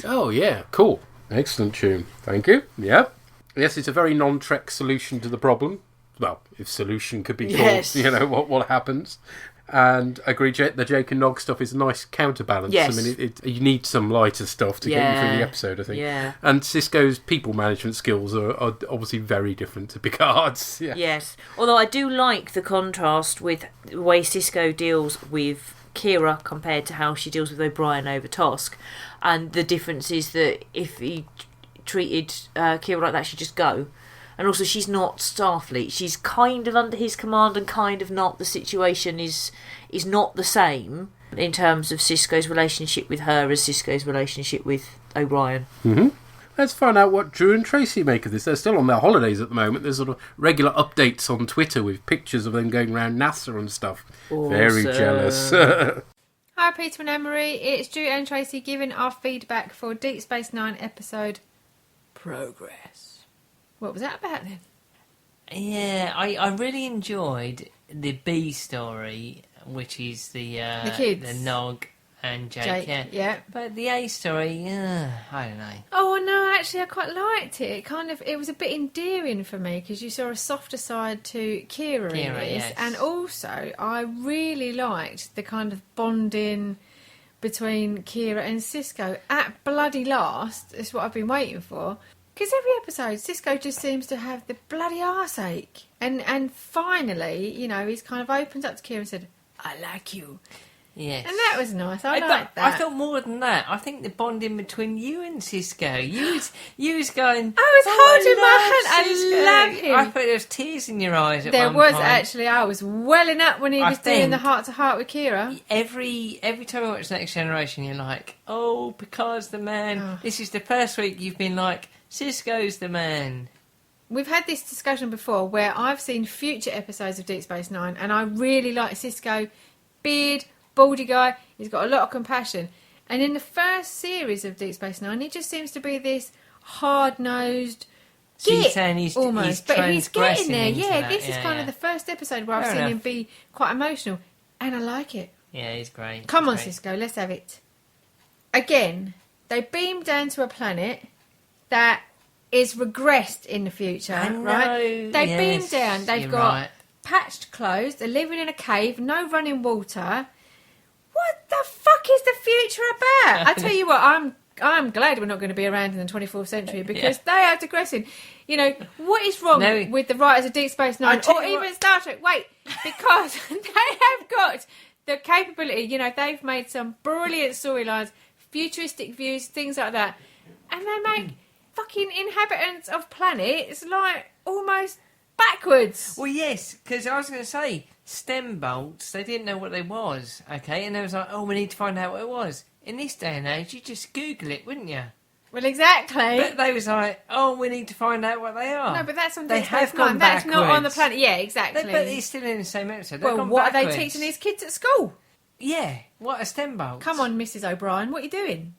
Oh, yeah, cool. Excellent tune. Thank you. Yeah. Yes, it's a very non-Trek solution to the problem. Well, if solution could be called, what happens. And I agree, the Jake and Nog stuff is a nice counterbalance. Yes. I mean, you need some lighter stuff to get you through the episode, I think. Yeah. And Cisco's people management skills are obviously very different to Picard's. Yeah. Yes. Although I do like the contrast with the way Cisco deals with Kira compared to how she deals with O'Brien over Tosk. And the difference is that if he treated Kira like that, she'd just go. And also, she's not Starfleet. She's kind of under his command and kind of not. The situation is not the same in terms of Sisko's relationship with her as Sisko's relationship with O'Brien. Mm-hmm. Let's find out what Drew and Tracy make of this. They're still on their holidays at the moment. There's sort of regular updates on Twitter with pictures of them going around NASA and stuff. Awesome. Very jealous. Hi, Peter and Emery. It's Drew and Tracy giving our feedback for Deep Space Nine episode Progress. What was that about then? Yeah, I really enjoyed the B story, which is the kids. The Nog and Jake, yeah. But the A story, I don't know. Oh no, actually I quite liked it. It was a bit endearing for me because you saw a softer side to Kira in this, yes. and also I really liked the kind of bonding between Kira and Sisko at bloody last. Is what I've been waiting for. Because every episode, Sisko just seems to have the bloody arse ache, and finally, he's kind of opened up to Kira and said, "I like you." Yes. And that was nice. I liked that. I thought more than that. I think the bonding between you and Sisko. You was going... I was holding my hand. I love him. I thought there was tears in your eyes at there one was point. Actually. I was welling up when he was doing the heart-to-heart with Kira. Every time I watch Next Generation, you're like, oh, Picard's the man. Oh. This is the first week you've been like, Sisko's the man. We've had this discussion before where I've seen future episodes of Deep Space Nine and I really like Sisko. Beard, baldy guy, he's got a lot of compassion. And in the first series of Deep Space Nine, he just seems to be this hard-nosed git, almost. But he's getting there. Yeah, this is kind of the first episode where I've seen him be quite emotional. And I like it. Yeah, he's great. Come on, Sisko, let's have it. Again, they beam down to a planet that is regressed in the future, right? They beam down. They've got patched clothes. They're living in a cave. No running water. What the fuck is the future about? I tell you what, I'm glad we're not going to be around in the 24th century because they are digressing. What is wrong with the writers of Deep Space Nine or even Star Trek? Wait, because they have got the capability. They've made some brilliant storylines, futuristic views, things like that, and they make fucking inhabitants of planets like almost backwards. Well, yes, because I was going to say stem bolts. They didn't know what they was, okay, and they was like, oh, we need to find out what it was. In this day and age, you just Google it, wouldn't you? Well, exactly. But they was like, oh, we need to find out what they are. No, but that's on They have gone That's backwards. not on the planet. Yeah, exactly. But it's still in the same episode. Well, what are they teaching these kids at school? Yeah, what are stem bolts? Come on, Mrs. O'Brien, what are you doing?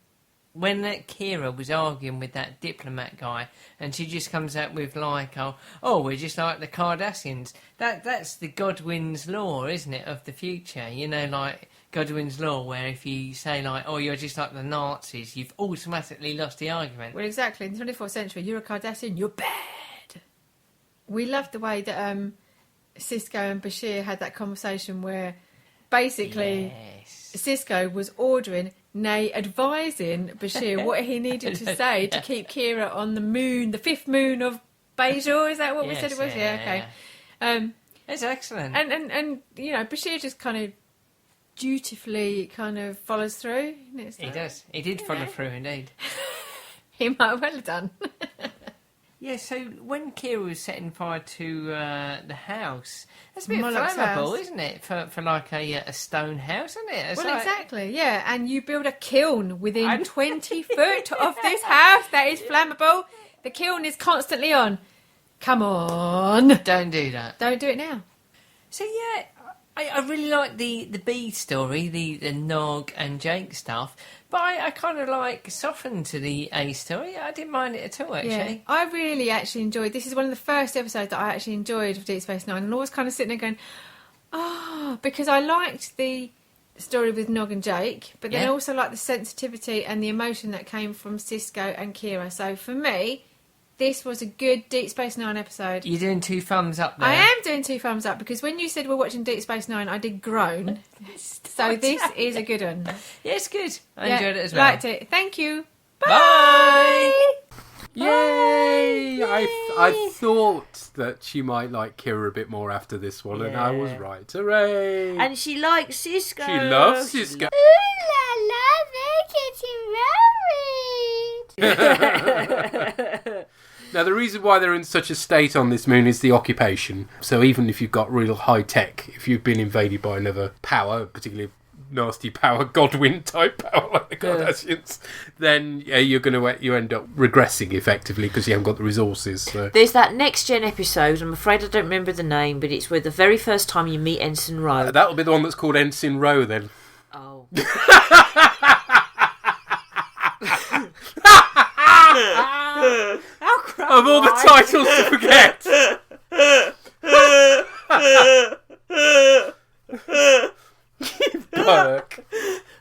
When Kira was arguing with that diplomat guy, and she just comes out with like, oh, we're just like the Cardassians. That's the Godwin's law, isn't it, of the future? Like Godwin's law, where if you say like, oh, you're just like the Nazis, you've automatically lost the argument. Well, exactly. In the 24th century, you're a Cardassian, you're bad. We loved the way that Sisko and Bashir had that conversation where basically Sisko was ordering, nay, advising Bashir what he needed to say to keep Kira on the moon, the fifth moon of Bajor. Is that what we said it was? Yeah, okay. It's excellent. And Bashir just kind of dutifully kind of follows through. He does. He did follow through, indeed. He might well have done. Yeah, so when Kira was setting fire to the house, that's a bit flammable, isn't it? For like a stone house, isn't it? Well, exactly, yeah. And you build a kiln within 20 foot of this house that is flammable. The kiln is constantly on. Come on. Don't do that. Don't do it now. So, yeah, I really like the B story, the Nog and Jake stuff. But I kind of softened to the A story. I didn't mind it at all, actually. Yeah, I really actually enjoyed. This is one of the first episodes that I actually enjoyed of Deep Space Nine, and always kind of sitting there going, because I liked the story with Nog and Jake, but then I also liked the sensitivity and the emotion that came from Sisko and Kira. So for me, this was a good Deep Space Nine episode. You're doing 2 thumbs up there. I am doing 2 thumbs up because when you said we're watching Deep Space Nine, I did groan. So this is a good one. Yeah, it's good. I enjoyed it as well. Liked it. Thank you. Bye. Bye. Yay! I thought that she might like Kira a bit more after this one, and I was right. Hooray! And she likes Cisco. She loves Cisco. Ooh la la, they're getting married. Now, the reason why they're in such a state on this moon is the occupation. So even if you've got real high tech, if you've been invaded by another power, particularly nasty power, Godwin type power like the Cardassians, then you end up regressing effectively because you haven't got the resources. So. There's that Next Gen episode, I'm afraid I don't remember the name, but it's where the very first time you meet Ensign Rowe. That'll be the one that's called Ensign Rowe then. Oh. How crap of all the titles to forget. Burke.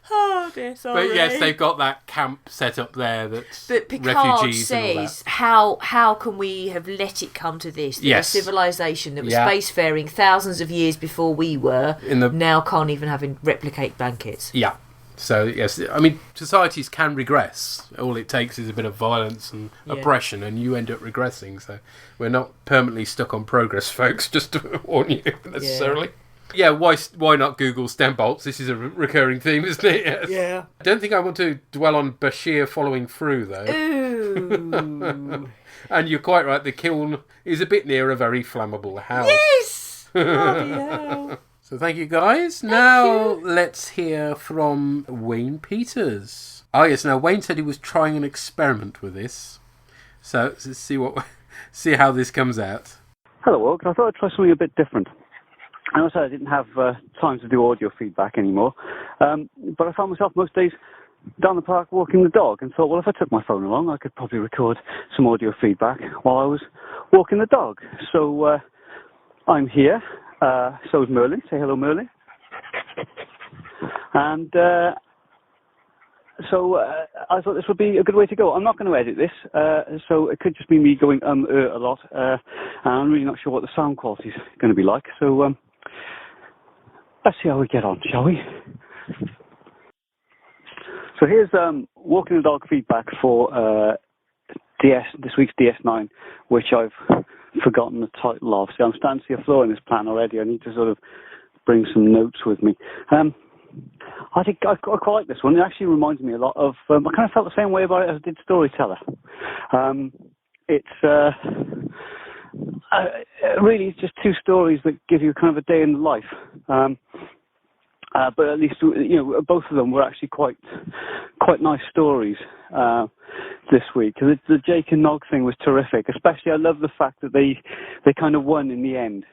Oh dear, sorry. But yes, they've got that camp set up there that's But Picard refugees and all says, that. how can we have let it come to this? That Yes. a civilization that was Yeah. spacefaring thousands of years before we were now can't even have replicate blankets. Yeah. So, yes, I mean, societies can regress. All it takes is a bit of violence and oppression, and you end up regressing. So, we're not permanently stuck on progress, folks, just to warn you, necessarily. Yeah, why not Google stem bolts? This is a recurring theme, isn't it? Yes. Yeah. I don't think I want to dwell on Bashir following through, though. Ooh. And you're quite right, the kiln is a bit near a very flammable house. Yes! Bloody hell. So thank you, guys. Now let's hear from Wayne Peters. Oh yes, now Wayne said he was trying an experiment with this. So let's see how this comes out. Hello, Org. I thought I'd try something a bit different. I also didn't have time to do audio feedback anymore, but I found myself most days down the park walking the dog and thought, well, if I took my phone along, I could probably record some audio feedback while I was walking the dog. So I'm here. So is Merlin. Say hello, Merlin. And so I thought this would be a good way to go. I'm not going to edit this, so it could just be me going a lot. And I'm really not sure what the sound quality is going to be like. So let's see how we get on, shall we? So here's walking the dog feedback for this week's DS9, which I've forgotten the title of. So I'm starting to see a flaw in this plan already. I need to sort of bring some notes with me. I think I quite like this one. It actually reminds me a lot of... I kind of felt the same way about it as I did Storyteller. It's really it's just two stories that give you kind of a day in the life. But at least, both of them were actually quite nice stories this week. The Jake and Nog thing was terrific. Especially, I love the fact that they kind of won in the end.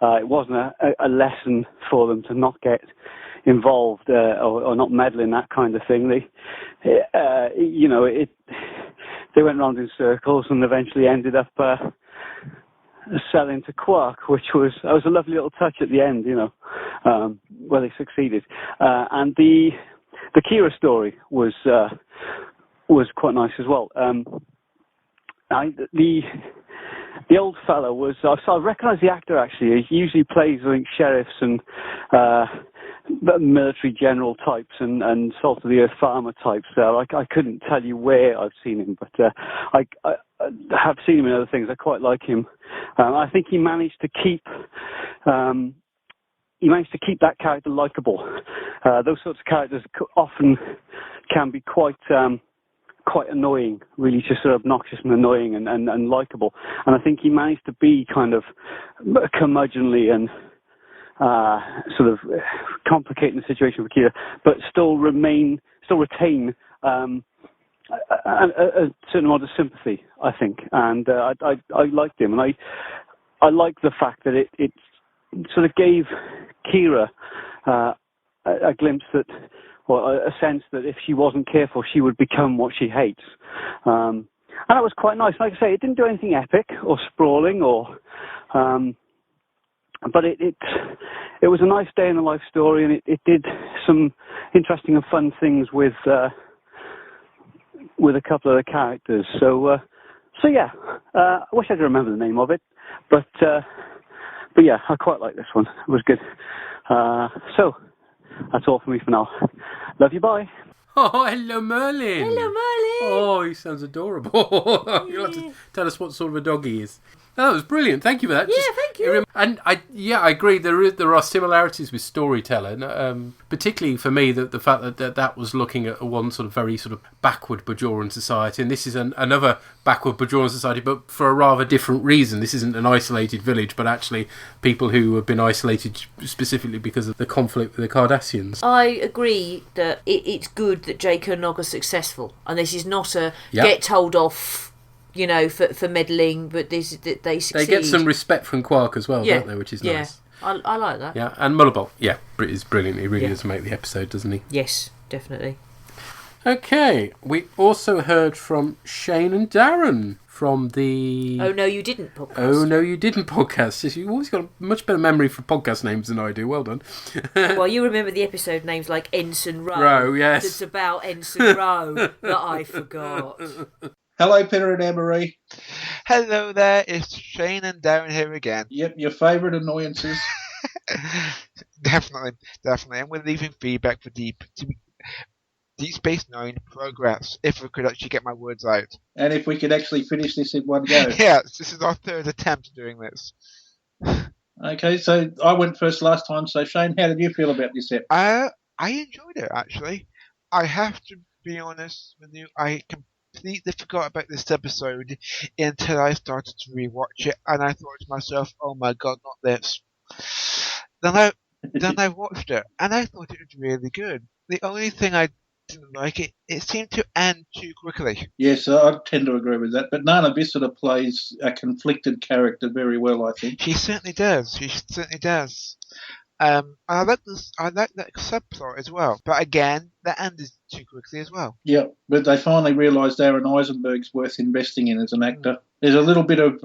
It wasn't a lesson for them to not get involved or not meddle in that kind of thing. They went round in circles and eventually ended up selling to Quark, which was a lovely little touch at the end, where they succeeded. And the Kira story was quite nice as well. The old fella was... So I recognise the actor, actually. He usually plays, I think, sheriffs and military general types and salt-of-the-earth farmer types. So I couldn't tell you where I've seen him, but I have seen him in other things. I quite like him. I think he managed to keep... that character likeable. Those sorts of characters often can be quite annoying, really just sort of obnoxious and annoying and likeable. And I think he managed to be kind of curmudgeonly and sort of complicating the situation for Kira, but still retain a certain amount of sympathy, I think. And I liked him, and I like the fact that it sort of gave Kira a glimpse that, or a sense that if she wasn't careful, she would become what she hates. And that was quite nice. Like I say, it didn't do anything epic or sprawling, but it was a nice day in the life story, and it did some interesting and fun things with a couple of the characters. So yeah, I wish I could remember the name of it, but yeah, I quite like this one. It was good. So that's all for me for now. Love you, bye. Oh, hello, Merlin. Hello, Merlin. Oh, he sounds adorable. You'll have to tell us what sort of a dog he is. That was brilliant. Thank you for that. Yeah, thank you. And I agree. There are similarities with storytelling, particularly for me the fact that was looking at one sort of very sort of backward Bajoran society, and this is another backward Bajoran society, but for a rather different reason. This isn't an isolated village, but actually people who have been isolated specifically because of the conflict with the Cardassians. I agree that it's good that Jake and Nog are successful, and this is not a get told off. For meddling, but they succeed. They get some respect from Quark as well, don't they? Which is nice. I like that. Yeah, and Mullerball, is brilliant. He really does make the episode, doesn't he? Yes, definitely. Okay, we also heard from Shane and Darren from the Oh No You Didn't podcast. Oh No You Didn't podcast. You've always got a much better memory for podcast names than I do. Well done. Well, you remember the episode names like Ensign Rowe. Rowe, yes. It's about Ensign Rowe that I forgot. Hello, Peter and Anne-Marie. Hello there, it's Shane and Darren here again. Yep, your favourite annoyances. Definitely. And we're leaving feedback for Deep Space Nine Progress, if I could actually get my words out. And if we could actually finish this in one go. Yes, this is our third attempt doing this. Okay, so I went first last time, so Shane, how did you feel about this episode? I enjoyed it, actually. I have to be honest with you, I completely forgot about this episode until I started to rewatch it, and I thought to myself, "Oh my god, not this!" Then I watched it, and I thought it was really good. The only thing I didn't like it seemed to end too quickly. Yes, I tend to agree with that. But Nana Bissett plays a conflicted character very well, I think. She certainly does. I like this. I like that subplot as well. But again, that ended too quickly as well. Yeah, but they finally realised Aaron Eisenberg's worth investing in as an actor. There's a little bit of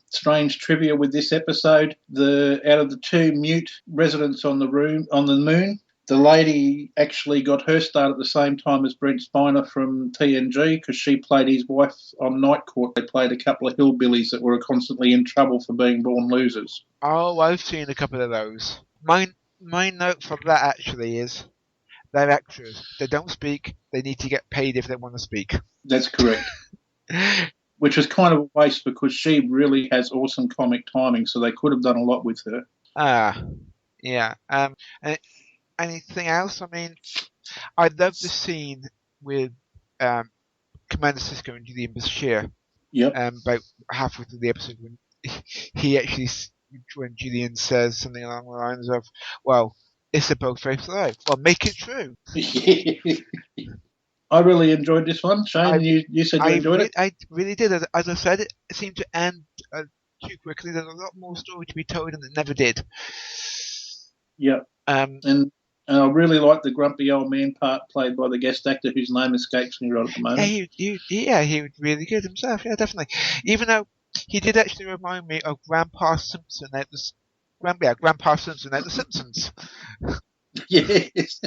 strange trivia with this episode. Out of the two mute residents on the moon, the lady actually got her start at the same time as Brent Spiner from TNG because she played his wife on Night Court. They played a couple of hillbillies that were constantly in trouble for being born losers. Oh, I've seen a couple of those. My note for that actually is they're extras. They don't speak. They need to get paid if they want to speak. That's correct. Which was kind of a waste because she really has awesome comic timing, so they could have done a lot with her. Yeah. Anything else? I mean, I love the scene with Commander Sisko and Julian Bashir. Yep. About halfway through the episode when Julian says something along the lines of, "Well, it's a both-faced lie. Well, make it true." I really enjoyed this one. Shane, you said you enjoyed it? I really did. As I said, it seemed to end too quickly. There's a lot more story to be told, and it never did. Yeah. And I really liked the grumpy old man part played by the guest actor whose name escapes me right at the moment. He was really good himself. Yeah, definitely. Even though he did actually remind me of Grandpa Simpson at the Simpsons. Yes.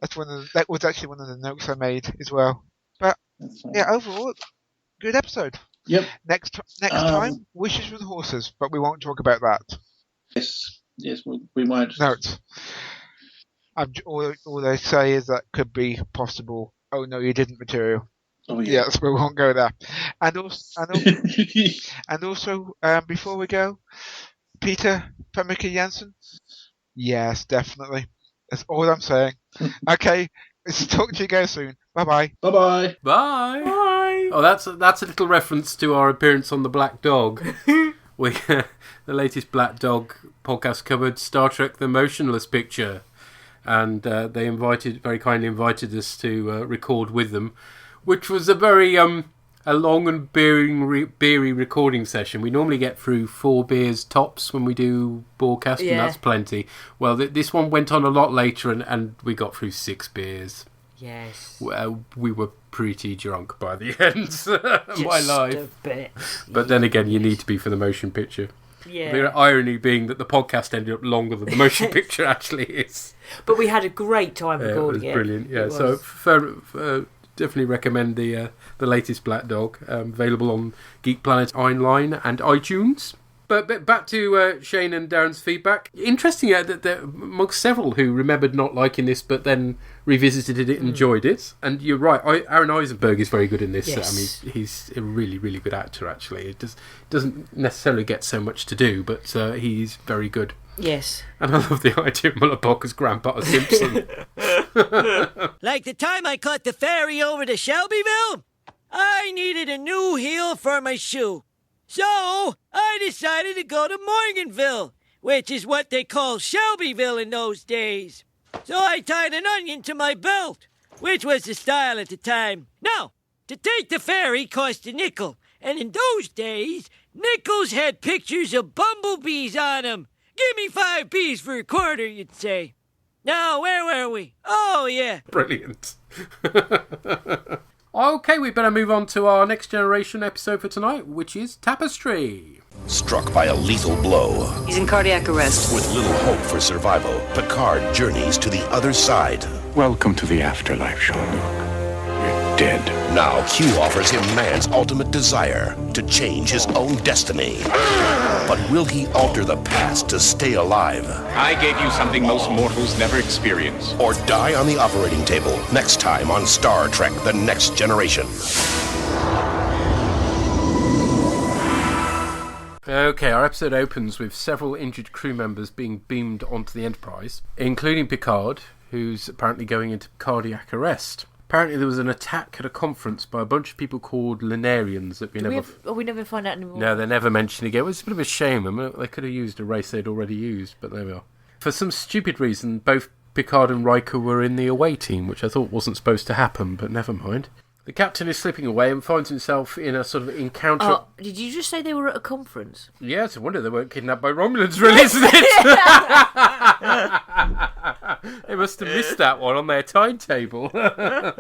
That was actually one of the notes I made as well. But yeah, overall, good episode. Yep. Next time, wishes for the horses, but we won't talk about that. Yes, we won't. No. All I say is that could be possible. Oh no, you didn't material. Oh yeah. Yes, we won't go there. And also, before we go, Peter Pemmica Jensen. Yes, definitely. That's all I'm saying. Okay, let's talk to you guys soon. Bye-bye. Bye-bye. Bye. Bye. Oh, that's a little reference to our appearance on the Black Dog. The latest Black Dog podcast covered Star Trek: The Motionless Picture, and they very kindly invited us to record with them, which was a very a long and beery recording session. We normally get through 4 beers tops when we do bOrgCast, and that's plenty. Well, this one went on a lot later, and we got through 6 beers. Yes. We were pretty drunk by the end of my life. A bit. But then again, you need to be for the motion picture. Yeah. The irony being that the podcast ended up longer than the motion picture actually is. But we had a great time recording it. It was brilliant. Yeah. So definitely recommend the latest Black Dog, available on Geek Planet online and iTunes. But back to Shane and Darren's feedback. Interesting that amongst several who remembered not liking this but then revisited it and enjoyed it. And you're right, Aaron Eisenberg is very good in this. Yes. I mean, he's a really, really good actor, actually. It doesn't necessarily get so much to do, but he's very good. Yes. And I love the idea of Muller-Bock as Grandpa Simpson. Like the time I caught the ferry over to Shelbyville, I needed a new heel for my shoe. So I decided to go to Morganville, which is what they call Shelbyville in those days. So I tied an onion to my belt, which was the style at the time. Now, to take the ferry cost a nickel, and in those days, nickels had pictures of bumblebees on them. Give me 5 B's for a quarter, you'd say. Now, where were we? Oh, yeah. Brilliant. Okay, we better move on to our Next Generation episode for tonight, which is Tapestry. Struck by a lethal blow. He's in cardiac arrest. With little hope for survival, Picard journeys to the other side. Welcome to the afterlife, Jean-Luc. You're dead. Now Q offers him man's ultimate desire to change his own destiny. But will he alter the past to stay alive? I gave you something most mortals never experience. Or die on the operating table next time on Star Trek The Next Generation. Okay, our episode opens with several injured crew members being beamed onto the Enterprise, including Picard, who's apparently going into cardiac arrest. Apparently there was an attack at a conference by a bunch of people called Lunarians that we never find out anymore. No, they never mention again. It was a bit of a shame. I mean, they could have used a race they'd already used, but there we are. For some stupid reason, both Picard and Riker were in the away team, which I thought wasn't supposed to happen, but never mind. The captain is slipping away and finds himself in a sort of encounter... Oh, did you just say they were at a conference? Yeah, it's a wonder they weren't kidnapped by Romulans, really, isn't it? They must have missed that one on their timetable. Were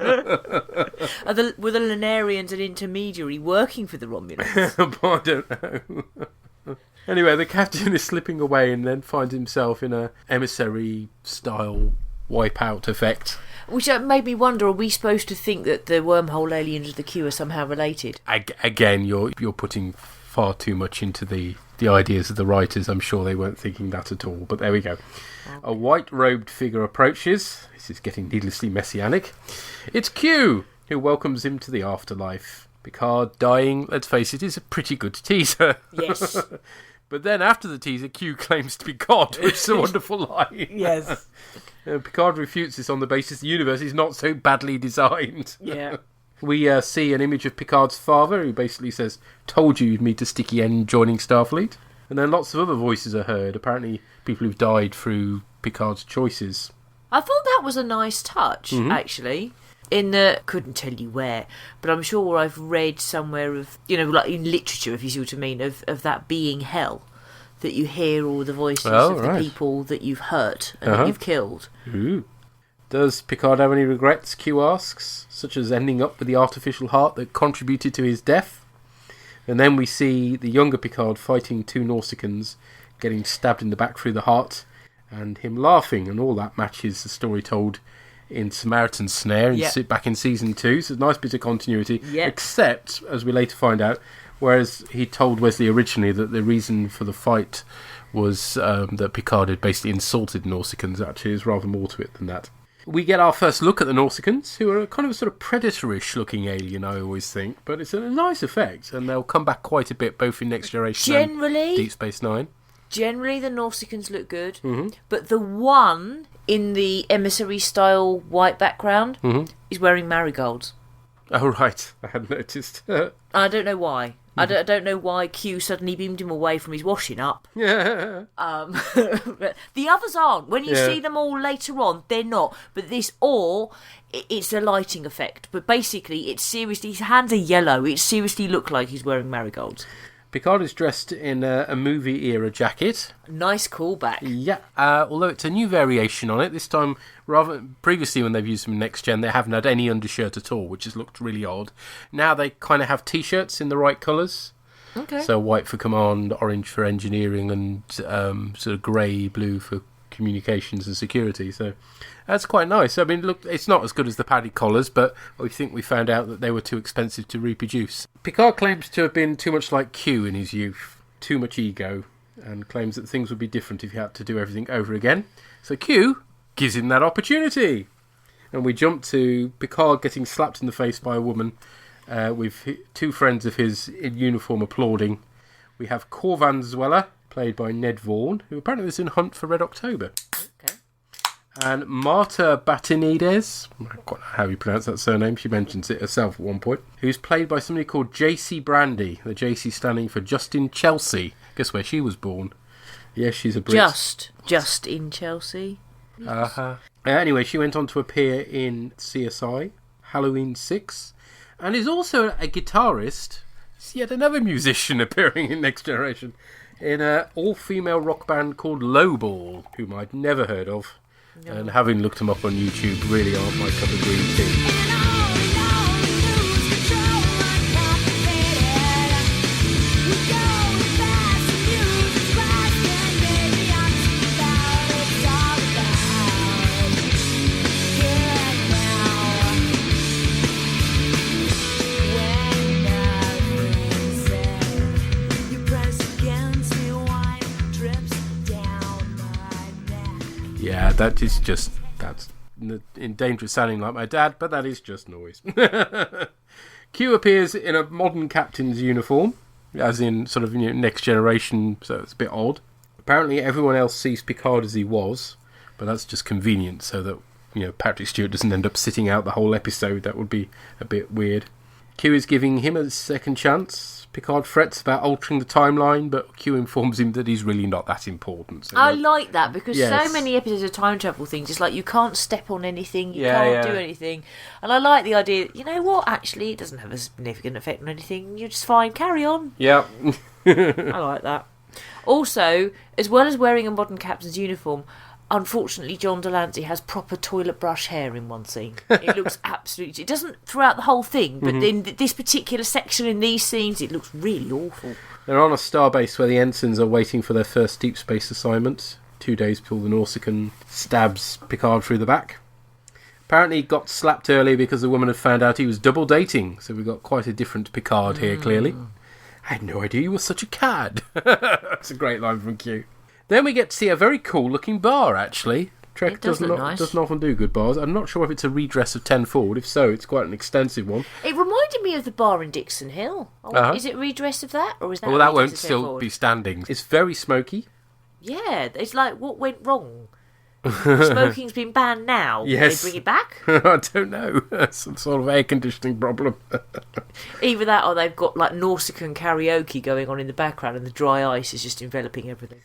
the Lunarians an intermediary working for the Romulans? I don't know. Anyway, the captain is slipping away and then finds himself in a emissary-style wipeout effect. Which made me wonder, are we supposed to think that the wormhole aliens of the Q are somehow related? Again, you're putting far too much into the ideas of the writers. I'm sure they weren't thinking that at all, but there we go. Okay. A white-robed figure approaches. This is getting needlessly messianic. It's Q, who welcomes him to the afterlife. Picard dying, let's face it, is a pretty good teaser. Yes. But then after the teaser, Q claims to be God, which is a wonderful line. Yes. Picard refutes this on the basis the universe is not so badly designed. Yeah. We see an image of Picard's father, who basically says, "Told you you'd meet a sticky end joining Starfleet." And then lots of other voices are heard, apparently people who've died through Picard's choices. I thought that was a nice touch, actually. Couldn't tell you where, but I'm sure I've read somewhere of, like in literature, if you see what I mean, of that being hell. That you hear all the voices of the people that you've hurt and that you've killed. Ooh. Does Picard have any regrets, Q asks, such as ending up with the artificial heart that contributed to his death? And then we see the younger Picard fighting 2 Nausicaans, getting stabbed in the back through the heart, and him laughing, and all that matches the story told in Samaritan's Snare back in Season 2, so a nice bit of continuity, except, as we later find out, whereas he told Wesley originally that the reason for the fight was that Picard had basically insulted Nausicaans. Actually, there's rather more to it than that. We get our first look at the Nausicaans, who are a kind of a sort of predatorish looking alien, I always think, but it's a nice effect, and they'll come back quite a bit both in Next Generation and Deep Space Nine. Generally, the Nausicaans look good, but the one in the emissary style white background is wearing marigolds. Oh, right. I hadn't noticed. I don't know why. I don't know why Q suddenly beamed him away from his washing up. Yeah. But the others aren't. When you see them all later on, they're not. But this it's a lighting effect. But basically, it's seriously, his hands are yellow. It seriously looked like he's wearing marigolds. Picard is dressed in a movie-era jacket. Nice callback. Yeah, although it's a new variation on it. This time, previously when they've used them in Next Gen, they haven't had any undershirt at all, which has looked really odd. Now they kind of have T-shirts in the right colours. Okay. So white for command, orange for engineering, and sort of grey, blue for communications and security. So that's quite nice. I mean, look, it's not as good as the padded collars, but I think we found out that they were too expensive to reproduce. Picard claims to have been too much like Q in his youth, too much ego and claims that things would be different if he had to do everything over again. So Q gives him that opportunity. And we jump to Picard getting slapped in the face by a woman with two friends of his in uniform applauding. We have Corvan Zweller, played by Ned Vaughan, who apparently was in Hunt for Red October. Okay. And Marta Batinides, I don't quite know how you pronounce that surname, she mentions it herself at one point, who's played by somebody called JC Brandy, the JC standing for Justin Chelsea. Guess where she was born? Yes, she's a Brit. Just in Chelsea. Uh-huh. Anyway, she went on to appear in CSI, Halloween 6, and is also a guitarist. It's yet another musician appearing in Next Generation, in an all-female rock band called Lowball, whom I'd never heard of, and having looked them up on YouTube, really aren't my cup of green tea. Yeah, that's in danger of sounding like my dad, but that is just noise. Q appears in a modern captain's uniform, as in sort of Next Generation, so it's a bit odd. Apparently everyone else sees Picard as he was, but that's just convenient so that Patrick Stewart doesn't end up sitting out the whole episode. That would be a bit weird. Q is giving him a second chance. Picard frets about altering the timeline, but Q informs him that he's really not that important. So I like that, because so many episodes of time travel things, it's like you can't step on anything, you can't do anything. And I like the idea that, you know what, actually, it doesn't have a significant effect on anything, you're just fine, carry on. Yeah. I like that. Also, as well as wearing a modern captain's uniform, unfortunately, John Delancey has proper toilet brush hair in one scene. It looks absolutely... It doesn't throughout the whole thing, but in this particular section in these scenes, it looks really awful. They're on a starbase where the ensigns are waiting for their first deep space assignment. 2 days before the Nausicaan stabs Picard through the back. Apparently he got slapped early because the woman had found out he was double dating, so we've got quite a different Picard here, clearly. I had no idea you were such a cad. That's a great line from Q. Then we get to see a very cool-looking bar, actually. Trek doesn't often do good bars. I'm not sure if it's a redress of 10 Forward. If so, it's quite an extensive one. It reminded me of the bar in Dixon Hill. Is it a redress of that? Or is that well, that won't still be standing. It's very smoky. Yeah, it's like, what went wrong? Smoking's been banned now. Yes. Will they bring it back? I don't know. Some sort of air conditioning problem. Either that or they've got like Nausicaan karaoke going on in the background and the dry ice is just enveloping everything.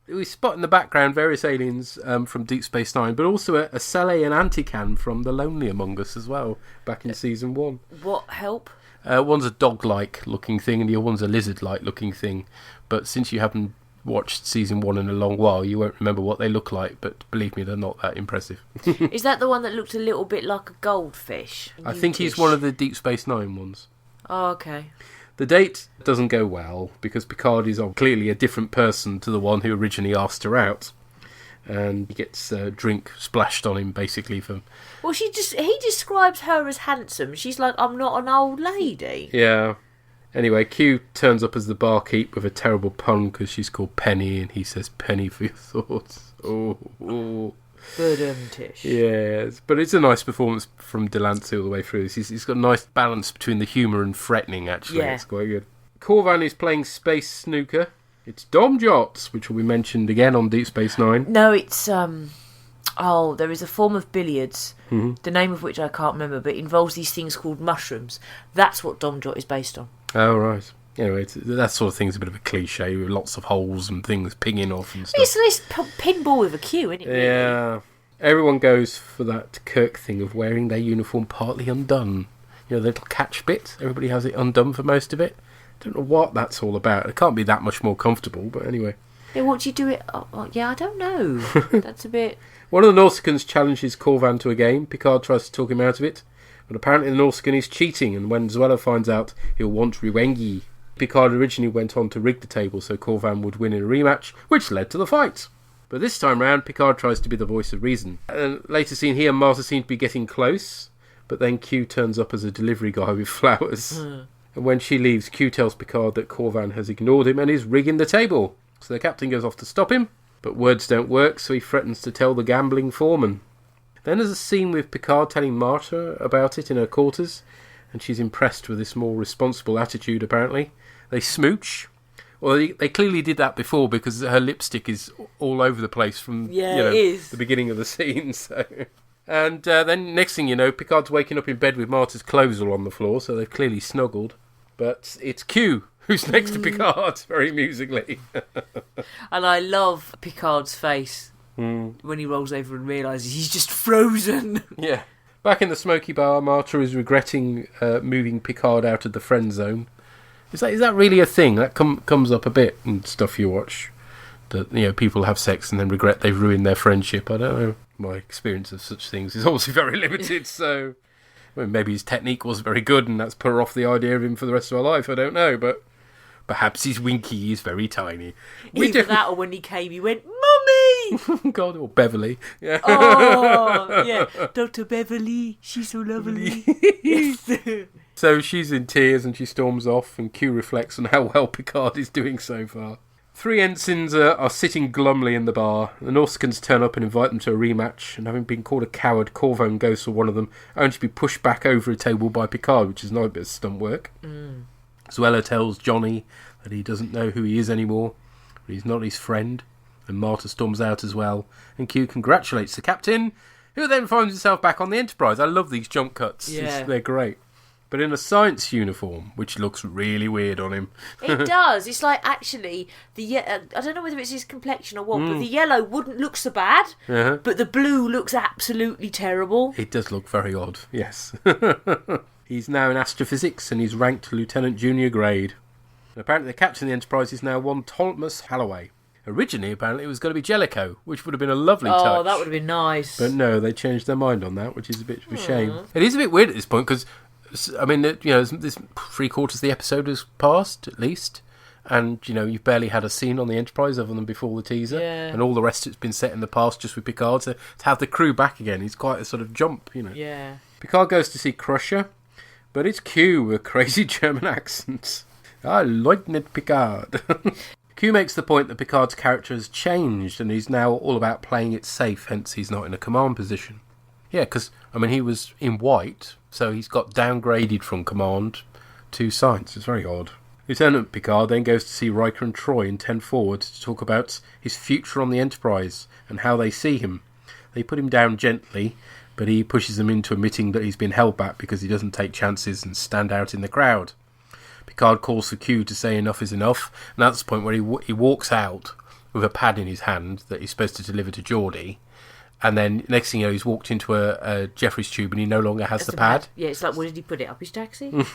We spot in the background various aliens from Deep Space Nine, but also a Sele and Antican from The Lonely Among Us as well, back in Season 1. What help? One's a dog-like looking thing and the other one's a lizard-like looking thing. But since you haven't watched Season 1 in a long while, you won't remember what they look like, but believe me, they're not that impressive. Is that the one that looked a little bit like a goldfish? I think he's one of the Deep Space Nine ones. Oh, okay. The date doesn't go well, because Picard is clearly a different person to the one who originally asked her out. And he gets drink splashed on him, basically. Well, he describes her as handsome. She's like, I'm not an old lady. Yeah. Anyway, Q turns up as the barkeep with a terrible pun because she's called Penny, and he says, "Penny for your thoughts." Oh. Tish. Yes, but it's a nice performance from Delancey all the way through. He's got a nice balance between the humour and threatening, actually. Yeah. It's quite good. Corvan is playing space snooker. It's Domjots, which will be mentioned again on Deep Space Nine. No, it's... there is a form of billiards, the name of which I can't remember, but it involves these things called mushrooms. That's what Domjot is based on. Oh, right. Anyway, that sort of thing's a bit of a cliche with lots of holes and things pinging off and stuff. It's this pinball with a cue, isn't it? Really? Yeah. Everyone goes for that Kirk thing of wearing their uniform partly undone. The little catch bit. Everybody has it undone for most of it. Don't know what that's all about. It can't be that much more comfortable, but anyway. Yeah, what do you do it... I don't know. That's a bit... One of the Nausicaans challenges Corvan to a game. Picard tries to talk him out of it. But apparently the Nausicaan is cheating, and when Zweller finds out, he'll want Rwengi. Picard originally went on to rig the table so Corvan would win in a rematch, which led to the fight. But this time round, Picard tries to be the voice of reason. And later scene, he and Martha seem to be getting close, but then Q turns up as a delivery guy with flowers. And when she leaves, Q tells Picard that Corvan has ignored him and is rigging the table. So the captain goes off to stop him, but words don't work, so he threatens to tell the gambling foreman. Then there's a scene with Picard telling Marta about it in her quarters, and she's impressed with this more responsible attitude, apparently. They smooch. Well, they clearly did that before because her lipstick is all over the place from the beginning of the scene. So. And then next thing you know, Picard's waking up in bed with Marta's clothes all on the floor, so they've clearly snuggled. But it's Q who's next to Picard, very musically. And I love Picard's face when he rolls over and realises he's just frozen. Yeah. Back in the smoky bar, Marta is regretting moving Picard out of the friend zone. Is that really a thing? That comes up a bit in stuff you watch. That people have sex and then regret they've ruined their friendship. I don't know. My experience of such things is obviously very limited, so maybe his technique wasn't very good and that's put her off the idea of him for the rest of her life. I don't know, but perhaps his winky is very tiny. Either that or when he came, he went, "Mummy!" God, or Beverly. Yeah. Oh, yeah. Dr. Beverly, she's so lovely. So she's in tears and she storms off, and Q reflects on how well Picard is doing so far. 3 ensigns are sitting glumly in the bar. The Nausicaans turn up and invite them to a rematch, and having been called a coward, Corvan goes for one of them, only to be pushed back over a table by Picard, which is a nice bit of stunt work. Zuela tells Johnny that he doesn't know who he is anymore, but he's not his friend, and Marta storms out as well, and Q congratulates the captain, who then finds himself back on the Enterprise. I love these jump cuts. Yeah. They're great. But in a science uniform, which looks really weird on him. It does. It's like, actually, I don't know whether it's his complexion or what, but the yellow wouldn't look so bad, but the blue looks absolutely terrible. It does look very odd, yes. He's now in astrophysics, and he's ranked Lieutenant Junior grade. And apparently the captain of the Enterprise is now one Thomas Halloway. Originally, apparently, it was going to be Jellicoe, which would have been a lovely touch. Oh, that would have been nice. But no, they changed their mind on that, which is a bit of a shame. It is a bit weird at this point, because I mean, this 3/4 of the episode has passed, at least. And, you've barely had a scene on the Enterprise other than before the teaser. Yeah. And all the rest of it's been set in the past just with Picard. So to have the crew back again is quite a sort of jump, Yeah. Picard goes to see Crusher, but it's Q with a crazy German accent. Lieutenant Picard. Q makes the point that Picard's character has changed and he's now all about playing it safe, hence he's not in a command position. Yeah, because, he was in white, so he's got downgraded from command to science. It's very odd. Lieutenant Picard then goes to see Riker and Troy in 10 Forward to talk about his future on the Enterprise and how they see him. They put him down gently, but he pushes them into admitting that he's been held back because he doesn't take chances and stand out in the crowd. Picard calls for Q to say enough is enough, and that's the point where he walks out with a pad in his hand that he's supposed to deliver to Geordie. And then next thing you know, he's walked into a Jeffries tube and he no longer has the pad. Yeah, it's like, where did he put it? Up his taxi?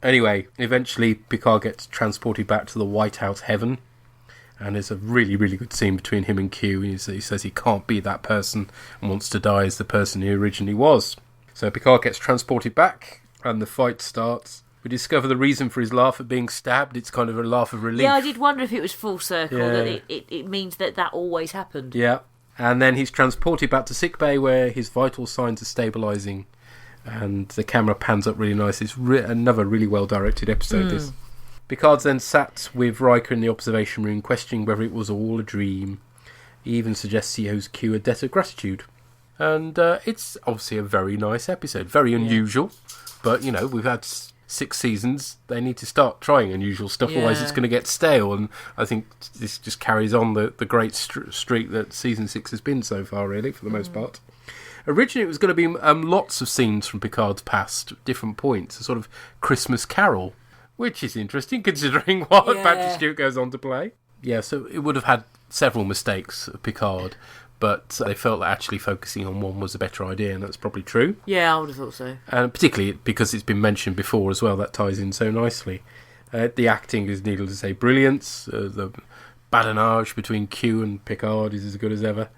Anyway, eventually Picard gets transported back to the White House heaven. And there's a really, really good scene between him and Q. He says he can't be that person and wants to die as the person he originally was. So Picard gets transported back and the fight starts. We discover the reason for his laugh at being stabbed. It's kind of a laugh of relief. Yeah, I did wonder if it was full circle, that it means that always happened. Yeah. And then he's transported back to sickbay where his vital signs are stabilising. And the camera pans up really nice. It's another really well-directed episode, this. Picard's then sat with Riker in the observation room, questioning whether it was all a dream. He even suggests he owes Q a debt of gratitude. And it's obviously a very nice episode. Very unusual. But, we've had 6 seasons. They need to start trying unusual stuff, otherwise it's going to get stale. And I think this just carries on the great streak that season 6 has been so far, really, for the most part. Originally, it was going to be lots of scenes from Picard's past, different points, a sort of Christmas Carol, which is interesting considering what Patrick Stewart goes on to play. Yeah, so it would have had several mistakes of Picard, but they felt that actually focusing on one was a better idea, and that's probably true. Yeah, I would have thought so. And particularly because it's been mentioned before as well, that ties in so nicely. The acting is, needless to say, brilliant. The badinage between Q and Picard is as good as ever.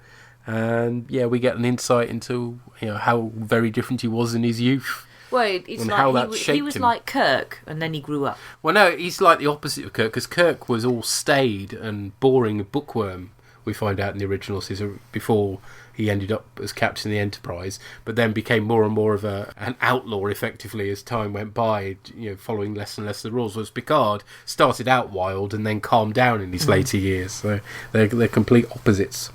And yeah, we get an insight into how very different he was in his youth. Well, it's like he was like Kirk, and then he grew up. Well, no, he's like the opposite of Kirk, because Kirk was all staid and boring, a bookworm, we find out in the original season, before he ended up as captain of the Enterprise, but then became more and more of an outlaw, effectively, as time went by, following less and less of the rules. Whereas Picard started out wild and then calmed down in his later years. So they're complete opposites.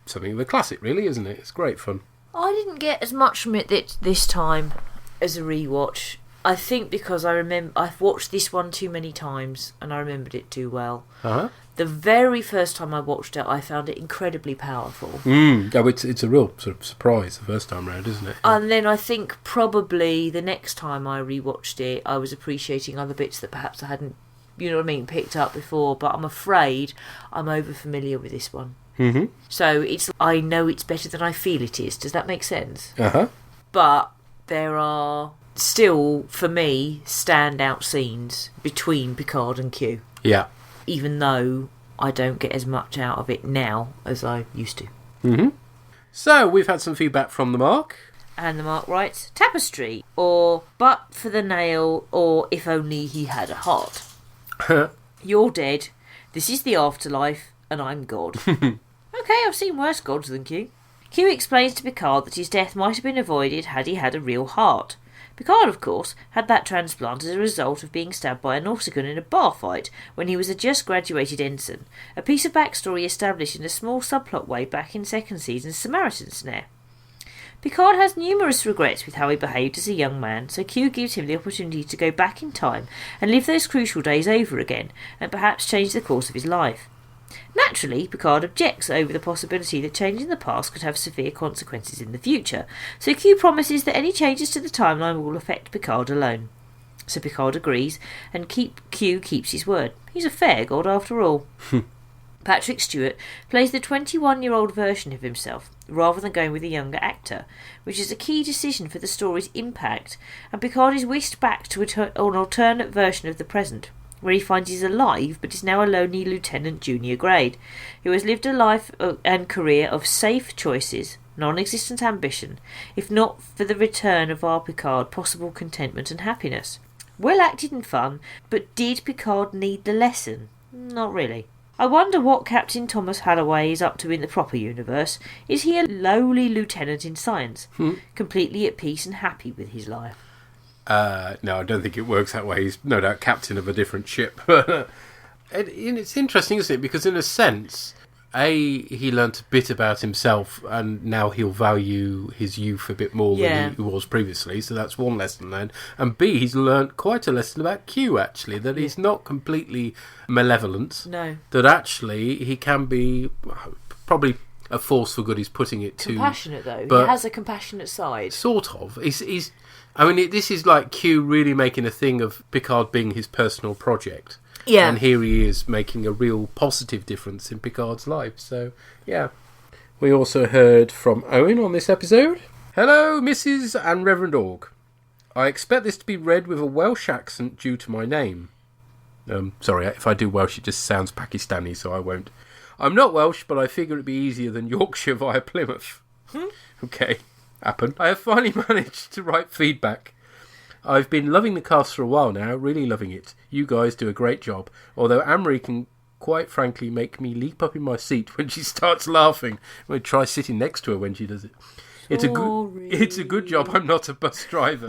Something of a classic, really, isn't it? It's great fun. I didn't get as much from it this time as a rewatch. I think because I've watched this one too many times and I remembered it too well. Uh-huh. The very first time I watched it, I found it incredibly powerful. It's a real sort of surprise the first time round, isn't it? And then I think probably the next time I rewatched it, I was appreciating other bits that perhaps I hadn't, picked up before. But I'm afraid I'm over familiar with this one. Mm-hmm. So I know it's better than I feel it is. Does that make sense? Uh-huh. But there are still, for me, standout scenes between Picard and Q. Yeah. Even though I don't get as much out of it now as I used to. Mm-hmm. So, we've had some feedback from the Mark. And the Mark writes, Tapestry, or But for the Nail, or If Only He Had a Heart. You're dead, this is the afterlife, and I'm God. Okay, I've seen worse gods than Q. Q explains to Picard that his death might have been avoided had he had a real heart. Picard, of course, had that transplant as a result of being stabbed by a Nautican in a bar fight when he was a just graduated ensign, a piece of backstory established in a small subplot way back in second season's Samaritan Snare. Picard has numerous regrets with how he behaved as a young man, so Q gives him the opportunity to go back in time and live those crucial days over again, and perhaps change the course of his life. Naturally, Picard objects over the possibility that changing the past could have severe consequences in the future, so Q promises that any changes to the timeline will affect Picard alone. So Picard agrees, and Q keeps his word. He's a fair god after all. Patrick Stewart plays the 21-year-old version of himself, rather than going with a younger actor, which is a key decision for the story's impact, and Picard is whisked back to an alternate version of the present, where he finds he's alive but is now a lonely lieutenant junior grade, who has lived a life and career of safe choices, non-existent ambition, if not for the return of our Picard, possible contentment and happiness. Well acted and fun, but did Picard need the lesson? Not really. I wonder what Captain Thomas Halloway is up to in the proper universe. Is he a lowly lieutenant in science, completely at peace and happy with his life? No, I don't think it works that way. He's no doubt captain of a different ship. It's interesting, isn't it? Because in a sense, he learnt a bit about himself, and now he'll value his youth a bit more than he was previously. So that's one lesson learned. And B, he's learnt quite a lesson about Q, actually, that he's not completely malevolent. No. That actually he can be probably a force for good. He's putting it to compassionate, though. But he has a compassionate side. Sort of. He's I mean, this is like Q really making a thing of Picard being his personal project. Yeah. And here he is making a real positive difference in Picard's life. So, yeah. We also heard from Owen on this episode. Hello, Mrs. and Reverend Org. I expect this to be read with a Welsh accent due to my name. Sorry, if I do Welsh, it just sounds Pakistani, so I won't. I'm not Welsh, but I figure it'd be easier than Yorkshire via Plymouth. Okay. Happen. I have finally managed to write feedback. I've been loving the cast for a while now, really loving it. You guys do a great job, although Amory can quite frankly make me leap up in my seat when she starts laughing. I'm going to try sitting next to her when she does it. It's a good job I'm not a bus driver.